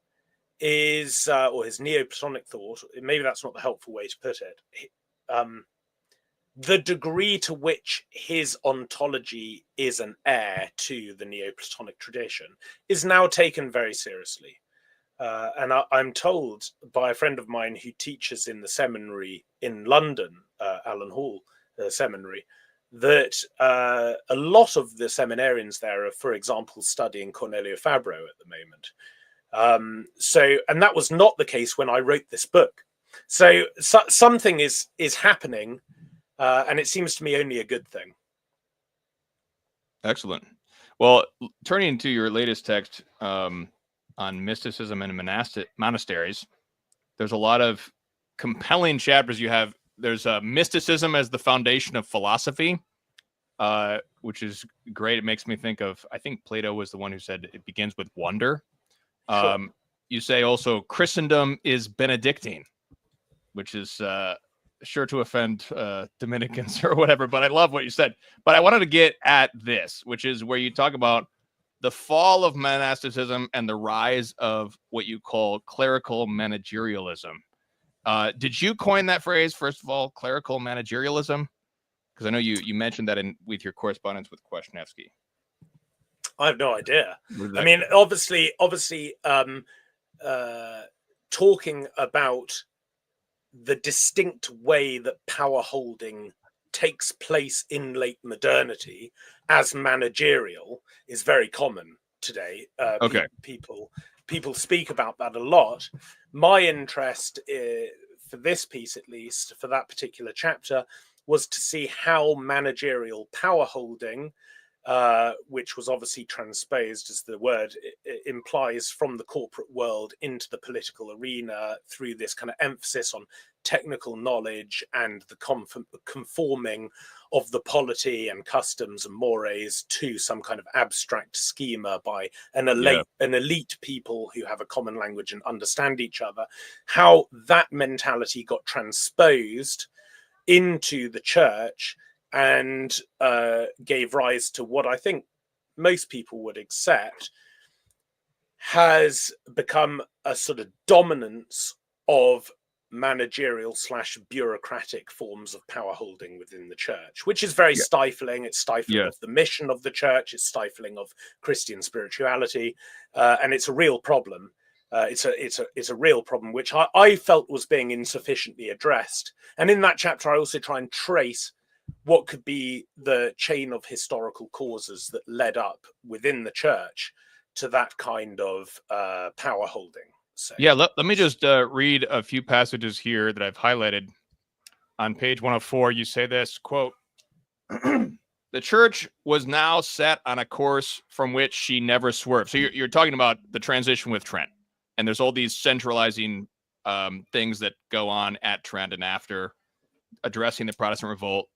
Speaker 2: is, or his Neoplatonic thought, maybe that's not the helpful way to put it, the degree to which his ontology is an heir to the Neoplatonic tradition is now taken very seriously. And I'm told by a friend of mine who teaches in the seminary in London, Alan Hall Seminary, that a lot of the seminarians there are, for example, studying Cornelio Fabro at the moment. And that was not the case when I wrote this book. So something is happening, and it seems to me only a good thing.
Speaker 1: Excellent. Well, turning to your latest text on mysticism and monasteries, there's a lot of compelling chapters you have. There's mysticism as the foundation of philosophy, which is great. It makes me think of, I think Plato was the one who said it begins with wonder.
Speaker 2: Sure.
Speaker 1: You say also Christendom is Benedictine, which is sure to offend Dominicans or whatever, but I love what you said. But I wanted to get at this, which is where you talk about the fall of monasticism and the rise of what you call clerical managerialism. Did you coin that phrase, first of all, clerical managerialism? Because I know you mentioned that with your correspondence with Kwasniewski.
Speaker 2: I have no idea. I mean, obviously, talking about the distinct way that power holding takes place in late modernity as managerial is very common today.
Speaker 1: Okay.
Speaker 2: People speak about that a lot. My interest for this piece, at least for that particular chapter, was to see how managerial power holding, which was obviously transposed, as the word implies, from the corporate world into the political arena through this kind of emphasis on technical knowledge and the conforming of the polity and customs and mores to some kind of abstract schema by an elite people who have a common language and understand each other, how that mentality got transposed into the church and gave rise to what I think most people would accept has become a sort of dominance of managerial / bureaucratic forms of power holding within the church, which is very stifling. It's stifling of the mission of the church. It's stifling of Christian spirituality, and it's a real problem. It's a real problem which I felt was being insufficiently addressed. And in that chapter, I also try and trace what could be the chain of historical causes that led up within the church to that kind of power holding. So,
Speaker 1: yeah, let me just read a few passages here that I've highlighted. On page 104, you say this, quote, "The church was now set on a course from which she never swerved." So you're talking about the transition with Trent. And there's all these centralizing things that go on at Trent and after, addressing the Protestant revolt.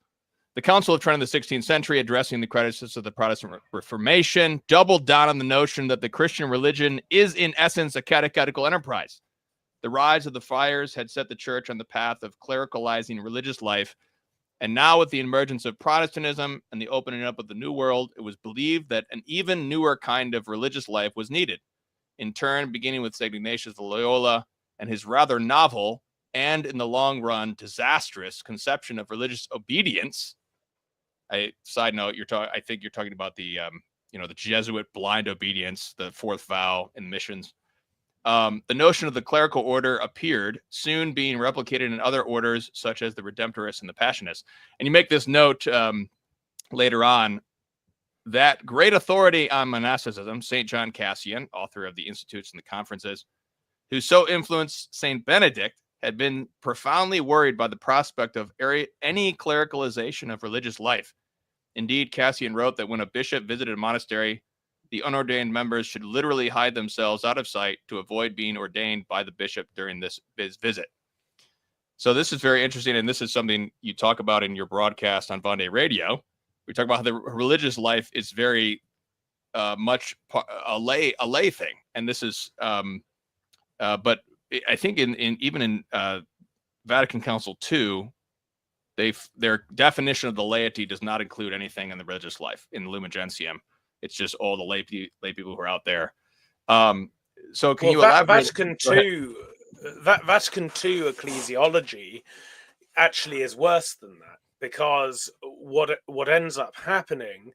Speaker 1: The Council of Trent in the 16th century, addressing the crisis of the Protestant Reformation, doubled down on the notion that the Christian religion is in essence a catechetical enterprise. The rise of the friars had set the church on the path of clericalizing religious life. And now with the emergence of Protestantism and the opening up of the New World, it was believed that an even newer kind of religious life was needed. In turn, beginning with St. Ignatius of Loyola and his rather novel and, in the long run, disastrous conception of religious obedience. Side note, I think you're talking about the the Jesuit blind obedience, the fourth vow in missions. The notion of the clerical order appeared, soon being replicated in other orders such as the Redemptorists and the Passionists. And you make this note later on. That great authority on monasticism, St. John Cassian, author of the Institutes and the Conferences, who so influenced St. Benedict, had been profoundly worried by the prospect of any clericalization of religious life. Indeed, Cassian wrote that when a bishop visited a monastery, the unordained members should literally hide themselves out of sight to avoid being ordained by the bishop during this visit. So this is very interesting, and this is something you talk about in your broadcast on Vendée Radio. We talk about how the religious life is very much a lay thing, and this is. But I think even in Vatican Council II, their definition of the laity does not include anything in the religious life in Lumen Gentium. It's just all the lay people who are out there. So can you elaborate?
Speaker 2: Vatican II ecclesiology actually is worse than that, because what ends up happening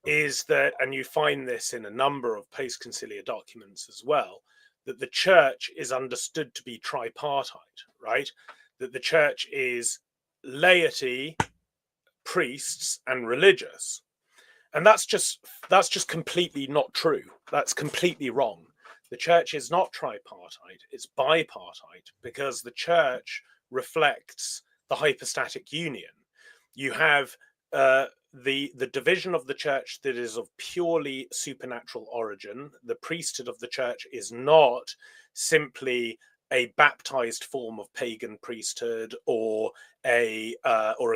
Speaker 2: is that, and you find this in a number of post-conciliar documents as well, that the church is understood to be tripartite, right? That the church is laity, priests, and religious. And that's just completely not true. That's completely wrong. The church is not tripartite, it's bipartite, because the church reflects the hypostatic union. You have the division of the church that is of purely supernatural origin. The priesthood of the church is not simply a baptized form of pagan priesthood or a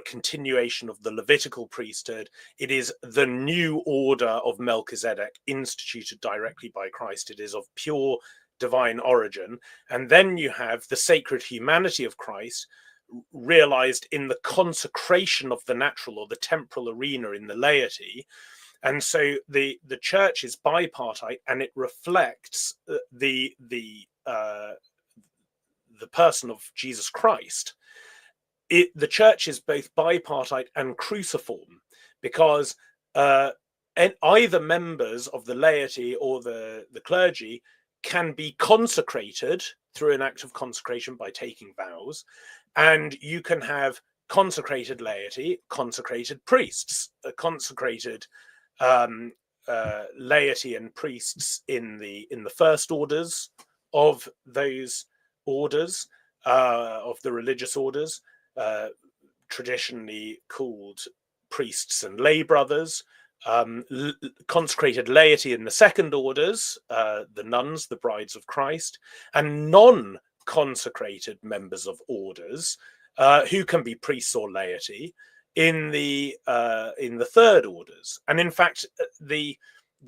Speaker 2: continuation of the Levitical priesthood. It is the new order of Melchizedek, instituted directly by Christ. It is of pure divine origin. And then you have the sacred humanity of Christ, realized in the consecration of the natural or the temporal arena in the laity. And so the church is bipartite, and it reflects the person of Jesus Christ. The church is both bipartite and cruciform, because either members of the laity or the clergy can be consecrated through an act of consecration by taking vows, and you can have consecrated laity, consecrated priests, consecrated laity and priests in the first orders of those orders, of the religious orders, traditionally called priests and lay brothers, consecrated laity in the second orders, the nuns, the brides of Christ, and non-consecrated members of orders, who can be priests or laity in the third orders. And in fact, the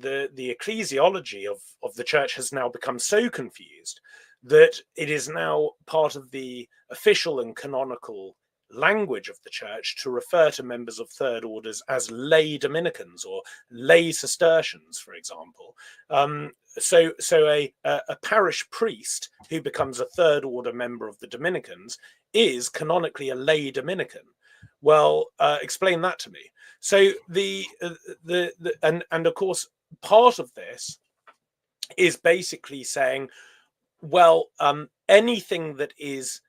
Speaker 2: ecclesiology of the church has now become so confused that it is now part of the official and canonical language of the church to refer to members of third orders as lay Dominicans or lay Cistercians, for example. So a parish priest who becomes a third order member of the Dominicans is canonically a lay Dominican. Well, explain that to me. So and of course, part of this is basically saying, well, anything that is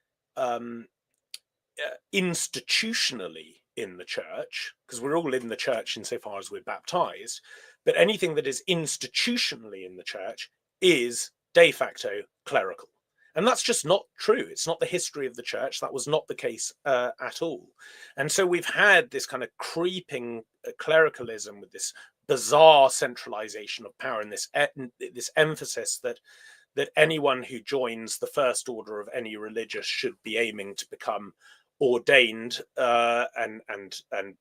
Speaker 2: institutionally in the church, because we're all in the church insofar as we're baptized, but anything that is institutionally in the church is de facto clerical. And that's just not true. It's not the history of the church. That was not the case at all. And so we've had this kind of creeping clericalism with this bizarre centralization of power and this emphasis that anyone who joins the first order of any religious should be aiming to become ordained and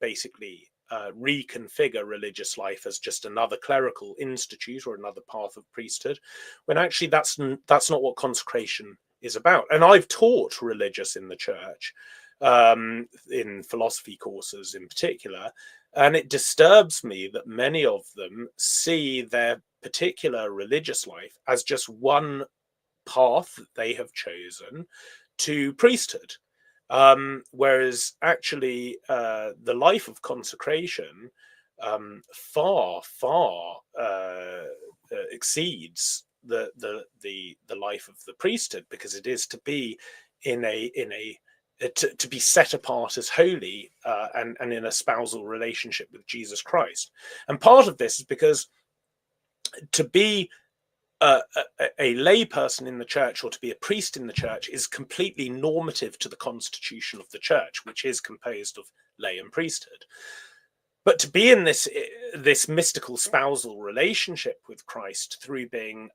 Speaker 2: basically reconfigure religious life as just another clerical institute or another path of priesthood, when actually that's not what consecration is about. And I've taught religious in the church, in philosophy courses in particular, and it disturbs me that many of them see their particular religious life as just one path that they have chosen to priesthood, whereas actually the life of consecration far exceeds the life of the priesthood, because it is to be to be set apart as holy and in a spousal relationship with Jesus Christ. And part of this is because to be a lay person in the church or to be a priest in the church is completely normative to the constitution of the church, which is composed of lay and priesthood. But to be in this mystical spousal relationship with Christ through being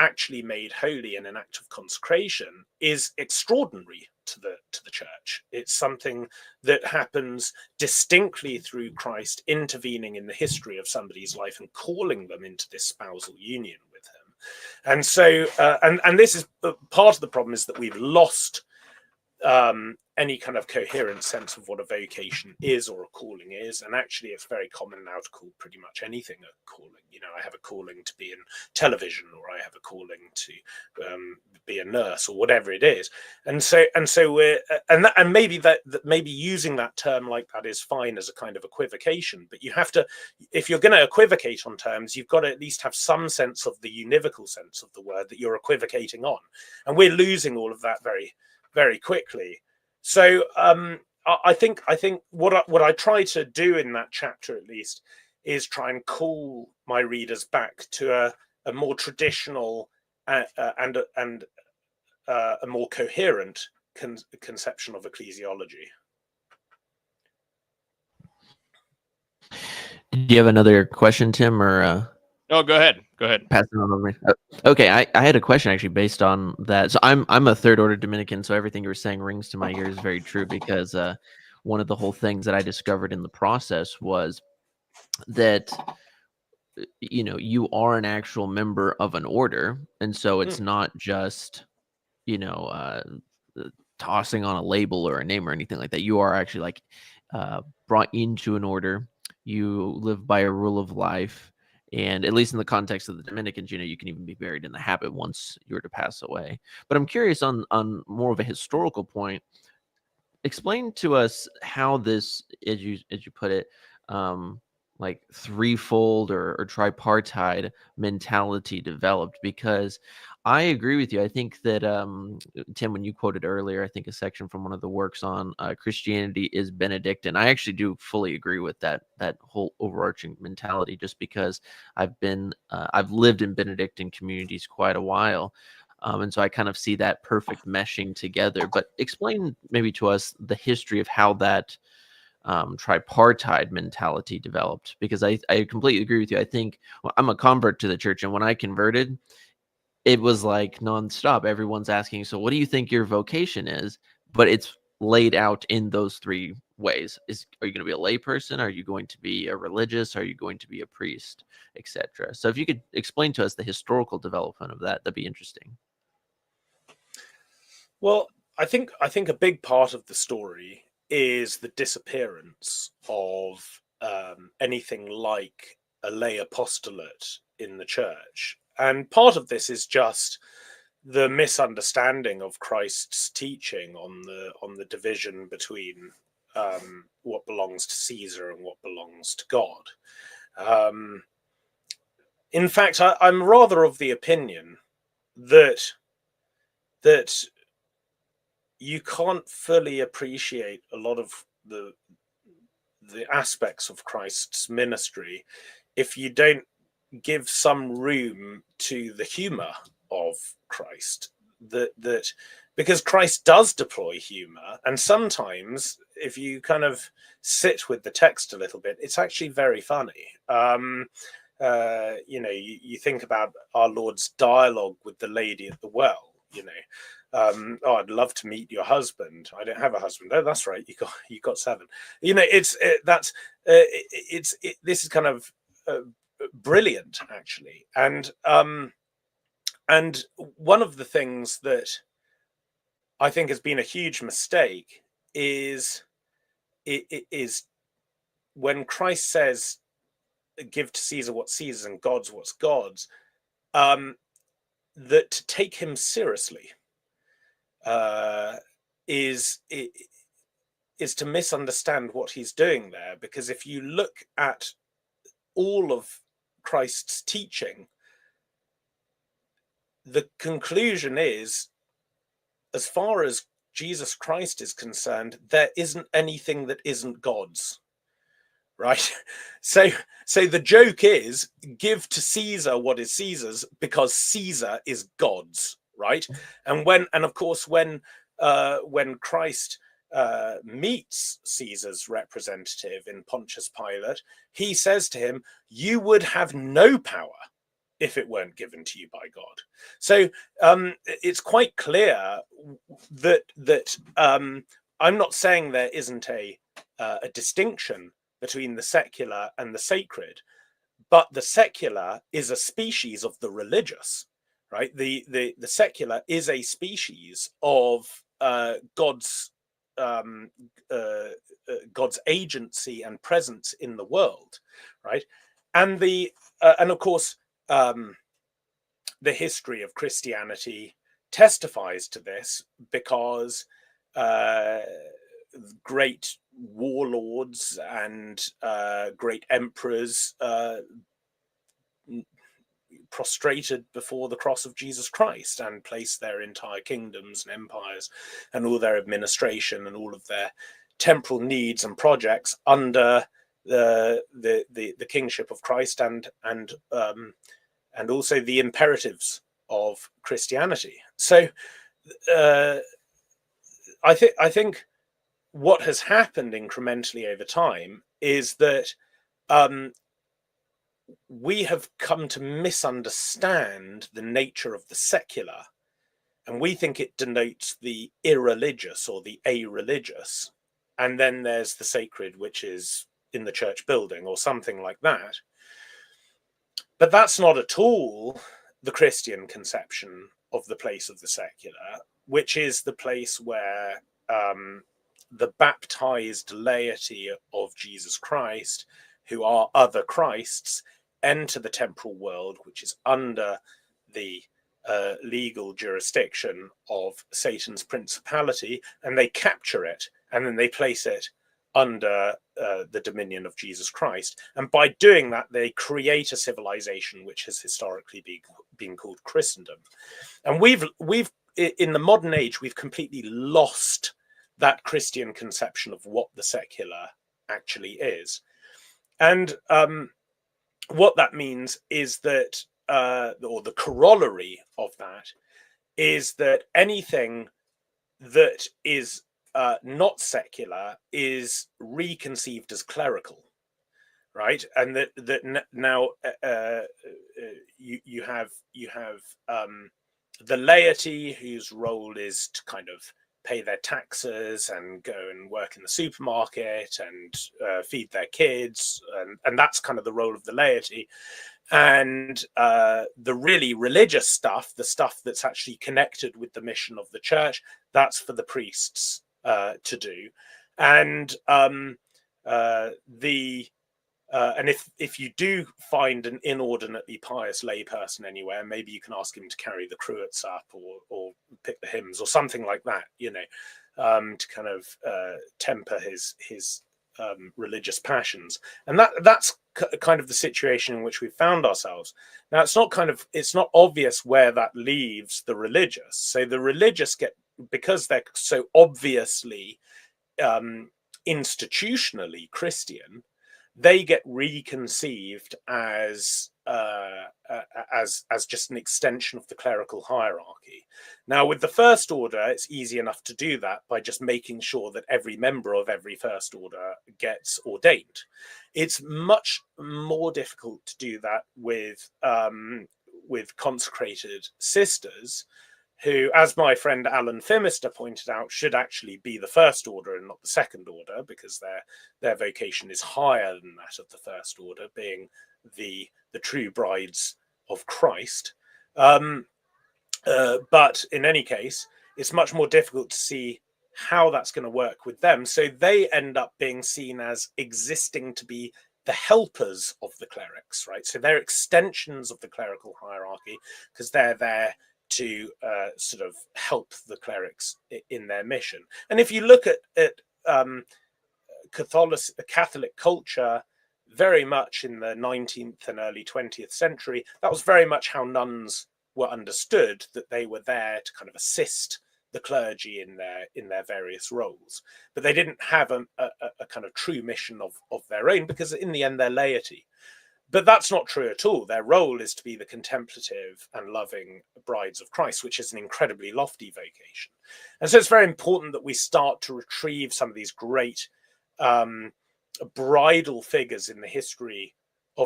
Speaker 2: actually made holy in an act of consecration is extraordinary to the church. It's something that happens distinctly through Christ intervening in the history of somebody's life and calling them into this spousal union with him. And so and this is part of the problem, is that we've lost any kind of coherent sense of what a vocation is or a calling is. And actually, it's very common now to call pretty much anything a calling. I have a calling to be in television, or I have a calling to be a nurse, or whatever it is. And so we're and maybe maybe using that term like that is fine as a kind of equivocation. But you have to, if you're going to equivocate on terms, you've got to at least have some sense of the univocal sense of the word that you're equivocating on. And we're losing all of that very, very quickly. So I think what I try to do in that chapter, at least, is try and call my readers back to a more traditional and a more coherent conception of ecclesiology.
Speaker 3: Do you have another question, Tim, or?
Speaker 1: No, go ahead. Go ahead.
Speaker 3: Pass it on over. Okay, I had a question actually based on that. So I'm a third order Dominican, so everything you were saying rings to my ears very true, because one of the whole things that I discovered in the process was that you are an actual member of an order, and so it's not just tossing on a label or a name or anything like that. You are actually like brought into an order. You live by a rule of life. And at least in the context of the Dominicans, you can even be buried in the habit once you were to pass away. But I'm curious on more of a historical point. Explain to us how this, as you put it, like threefold or tripartite mentality developed, because I agree with you. I think that Tim, when you quoted earlier, I think a section from one of the works on Christianity is Benedictine. I actually do fully agree with that whole overarching mentality, just because I've lived in Benedictine communities quite a while. And so I kind of see that perfect meshing together. But explain maybe to us the history of how that tripartite mentality developed, because I completely agree with you. I think I'm a convert to the church, and when I converted, it was like nonstop. Everyone's asking, so what do you think your vocation is? But it's laid out in those three ways. Are you going to be a lay person? Are you going to be a religious? Are you going to be a priest, etc.? So if you could explain to us the historical development of that, that'd be interesting.
Speaker 2: Well, I think a big part of the story is the disappearance of anything like a lay apostolate in the church. And part of this is just the misunderstanding of Christ's teaching on the division between what belongs to Caesar and what belongs to God. In fact, I'm rather of the opinion that you can't fully appreciate a lot of the aspects of Christ's ministry if you don't give some room to the humor of Christ, that because Christ does deploy humor, and sometimes if you kind of sit with the text a little bit, it's actually very funny. You think about our Lord's dialogue with the lady at the well. Oh, I'd love to meet your husband. I don't have a husband. Oh, that's right. You got 7. This is kind of brilliant, actually. And one of the things that I think has been a huge mistake is when Christ says, "Give to Caesar what's Caesar's and God's what's God's," that to take him seriously is to misunderstand what he's doing there. Because if you look at all of Christ's teaching, the conclusion is, as far as Jesus Christ is concerned, there isn't anything that isn't God's. Right? So the joke is, give to Caesar what is Caesar's, because Caesar is God's. Right? And of course when Christ meets Caesar's representative in Pontius Pilate, he says to him, "You would have no power if it weren't given to you by God. So it's quite clear that I'm not saying there isn't a distinction between the secular and the sacred, but the secular is a species of the religious, right? The secular is a species of God's God's agency and presence in the world, right? And of course, the history of Christianity testifies to this, because great warlords and great emperors prostrated before the cross of Jesus Christ and placed their entire kingdoms and empires and all their administration and all of their temporal needs and projects under the kingship of Christ and also the imperatives of Christianity. So I think what has happened incrementally over time is that we have come to misunderstand the nature of the secular, and we think it denotes the irreligious or the a-religious, and then there's the sacred, which is in the church building or something like that. But that's not at all the Christian conception of the place of the secular, which is the place where the baptized laity of Jesus Christ, who are other Christs, enter the temporal world, which is under the legal jurisdiction of Satan's principality, and they capture it, and then they place it under the dominion of Jesus Christ. And by doing that, they create a civilization which has historically been called Christendom. And we've in the modern age, we've completely lost that Christian conception of what the secular actually is. And what that means is that, or the corollary of that, is that anything that is not secular is reconceived as clerical, right? And that now you have the laity, whose role is to kind of pay their taxes and go and work in the supermarket and feed their kids, and that's kind of the role of the laity. And the really religious stuff, the stuff that's actually connected with the mission of the church, that's for the priests to do. And and if you do find an inordinately pious layperson anywhere, maybe you can ask him to carry the cruets up or pick the hymns or something like that, to kind of temper his religious passions. And that's kind of the situation in which we found ourselves. Now, it's not obvious where that leaves the religious. So the religious because they're so obviously institutionally Christian, they get reconceived as just an extension of the clerical hierarchy. Now, with the first order, it's easy enough to do that by just making sure that every member of every first order gets ordained. It's much more difficult to do that with consecrated sisters, who, as my friend Alan Phimister pointed out, should actually be the first order and not the second order, because their vocation is higher than that of the first order, being the true brides of Christ. But in any case, it's much more difficult to see how that's going to work with them. So they end up being seen as existing to be the helpers of the clerics, right? So they're extensions of the clerical hierarchy, because they're there to sort of help the clerics in their mission. And if you look at Catholic culture, very much in the 19th and early 20th century, that was very much how nuns were understood, that they were there to kind of assist the clergy in their various roles. But they didn't have a kind of true mission of their own, because in the end, they're laity. But that's not true at all. Their role is to be the contemplative and loving brides of Christ, which is an incredibly lofty vocation. And so it's very important that we start to retrieve some of these great bridal figures in the history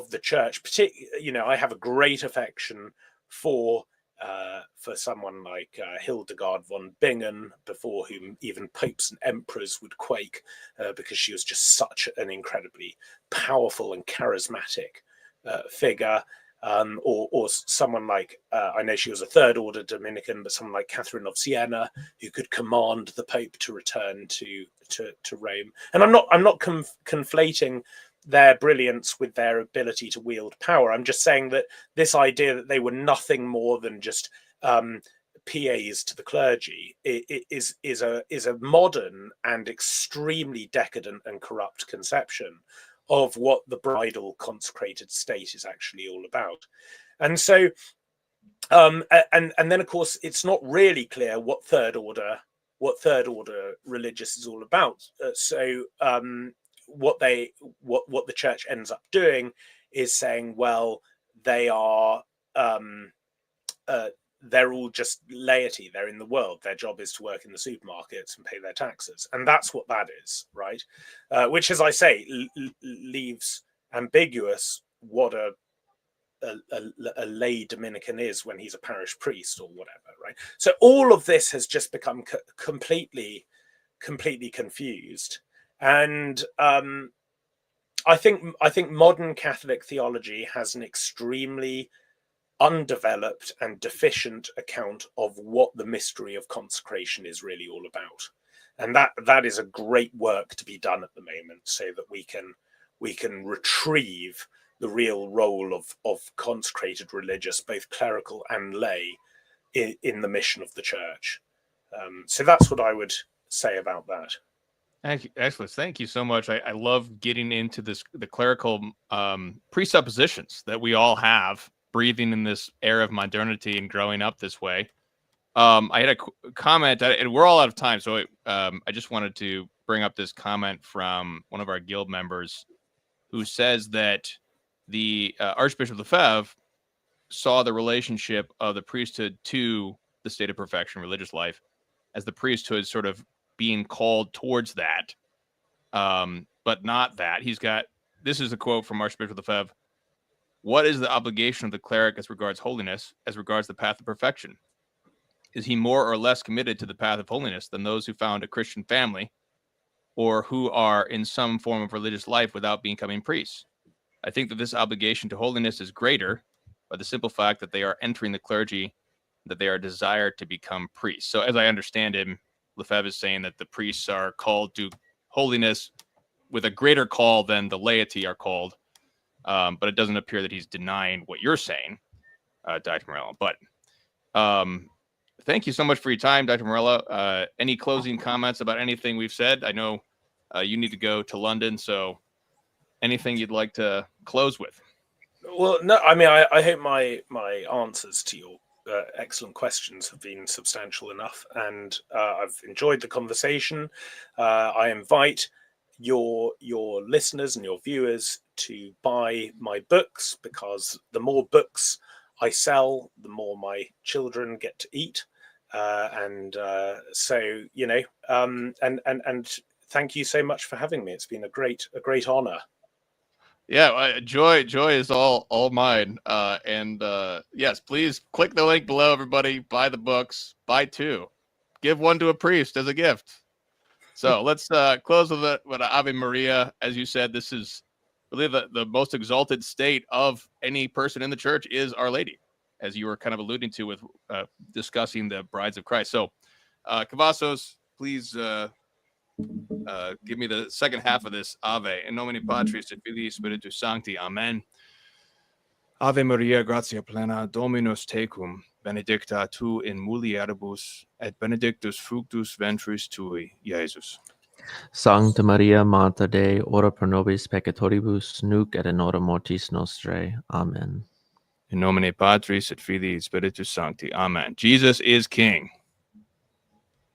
Speaker 2: the church. I have a great affection for someone like Hildegard von Bingen, before whom even popes and emperors would quake, because she was just such an incredibly powerful and charismatic figure. Or someone like, I know she was a third order Dominican, but someone like Catherine of Siena, who could command the Pope to return to Rome. And I'm not conflating their brilliance with their ability to wield power. I'm just saying that this idea that they were nothing more than just PAs to the clergy is a modern and extremely decadent and corrupt conception of what the bridal consecrated state is actually all about. And so and then of course it's not really clear what third order religious is all about. What the church ends up doing is saying, well, they are they're all just laity. They're in the world. Their job is to work in the supermarkets and pay their taxes, and that's what that is, right? Which, as I say, leaves ambiguous what a lay Dominican is when he's a parish priest or whatever, right? So all of this has just become completely confused, and I think modern Catholic theology has an extremely undeveloped and deficient account of what the mystery of consecration is really all about, and that is a great work to be done at the moment, so that we can retrieve the real role of consecrated religious, both clerical and lay, in the mission of the church. So that's what I would say about that.
Speaker 1: Excellent. Thank you so much. I love getting into the clerical presuppositions that we all have, breathing in this era of modernity and growing up this way. I had a comment, and we're all out of time, so I just wanted to bring up this comment from one of our guild members, who says that the Archbishop Lefebvre saw the relationship of the priesthood to the state of perfection, religious life, as the priesthood sort of being called towards that, but not that. This is a quote from Archbishop Lefebvre: "What is the obligation of the cleric as regards holiness, as regards the path of perfection? Is he more or less committed to the path of holiness than those who found a Christian family, or who are in some form of religious life without becoming priests? I think that this obligation to holiness is greater by the simple fact that they are entering the clergy, that they are desired to become priests." So as I understand him, Lefebvre is saying that the priests are called to holiness with a greater call than the laity are called. But it doesn't appear that he's denying what you're saying, Dr. Morello. But thank you so much for your time, Dr. Morello. Any closing comments about anything we've said? I know you need to go to London, so anything you'd like to close with?
Speaker 2: Well, no, I mean, I hope my answers to your excellent questions have been substantial enough, and I've enjoyed the conversation. I invite your listeners and your viewers to buy my books, because the more books I sell, the more my children get to eat. So, you know, and thank you so much for having me. It's been a great honor.
Speaker 1: Yeah, joy is all mine. And yes, please click the link below, everybody. Buy the books. Buy 2. Give 1 to a priest as a gift. So let's close with Ave Maria. As you said, this is really the most exalted state of any person in the church is Our Lady, as you were kind of alluding to with discussing the brides of Christ. So, Cavazos, please give me the second half of this Ave. In nomine Patris et Filii Spiritus Sancti. Amen. Ave Maria, gratia plena, Dominus tecum, benedicta tu in mulieribus, et benedictus fructus ventris tui, Iesus.
Speaker 3: Sancta Maria, Mater Dei, ora pro nobis peccatoribus, nunc et in hora mortis nostrae. Amen.
Speaker 1: In nomine Patris et Filii Spiritus Sancti. Amen. Jesus is King.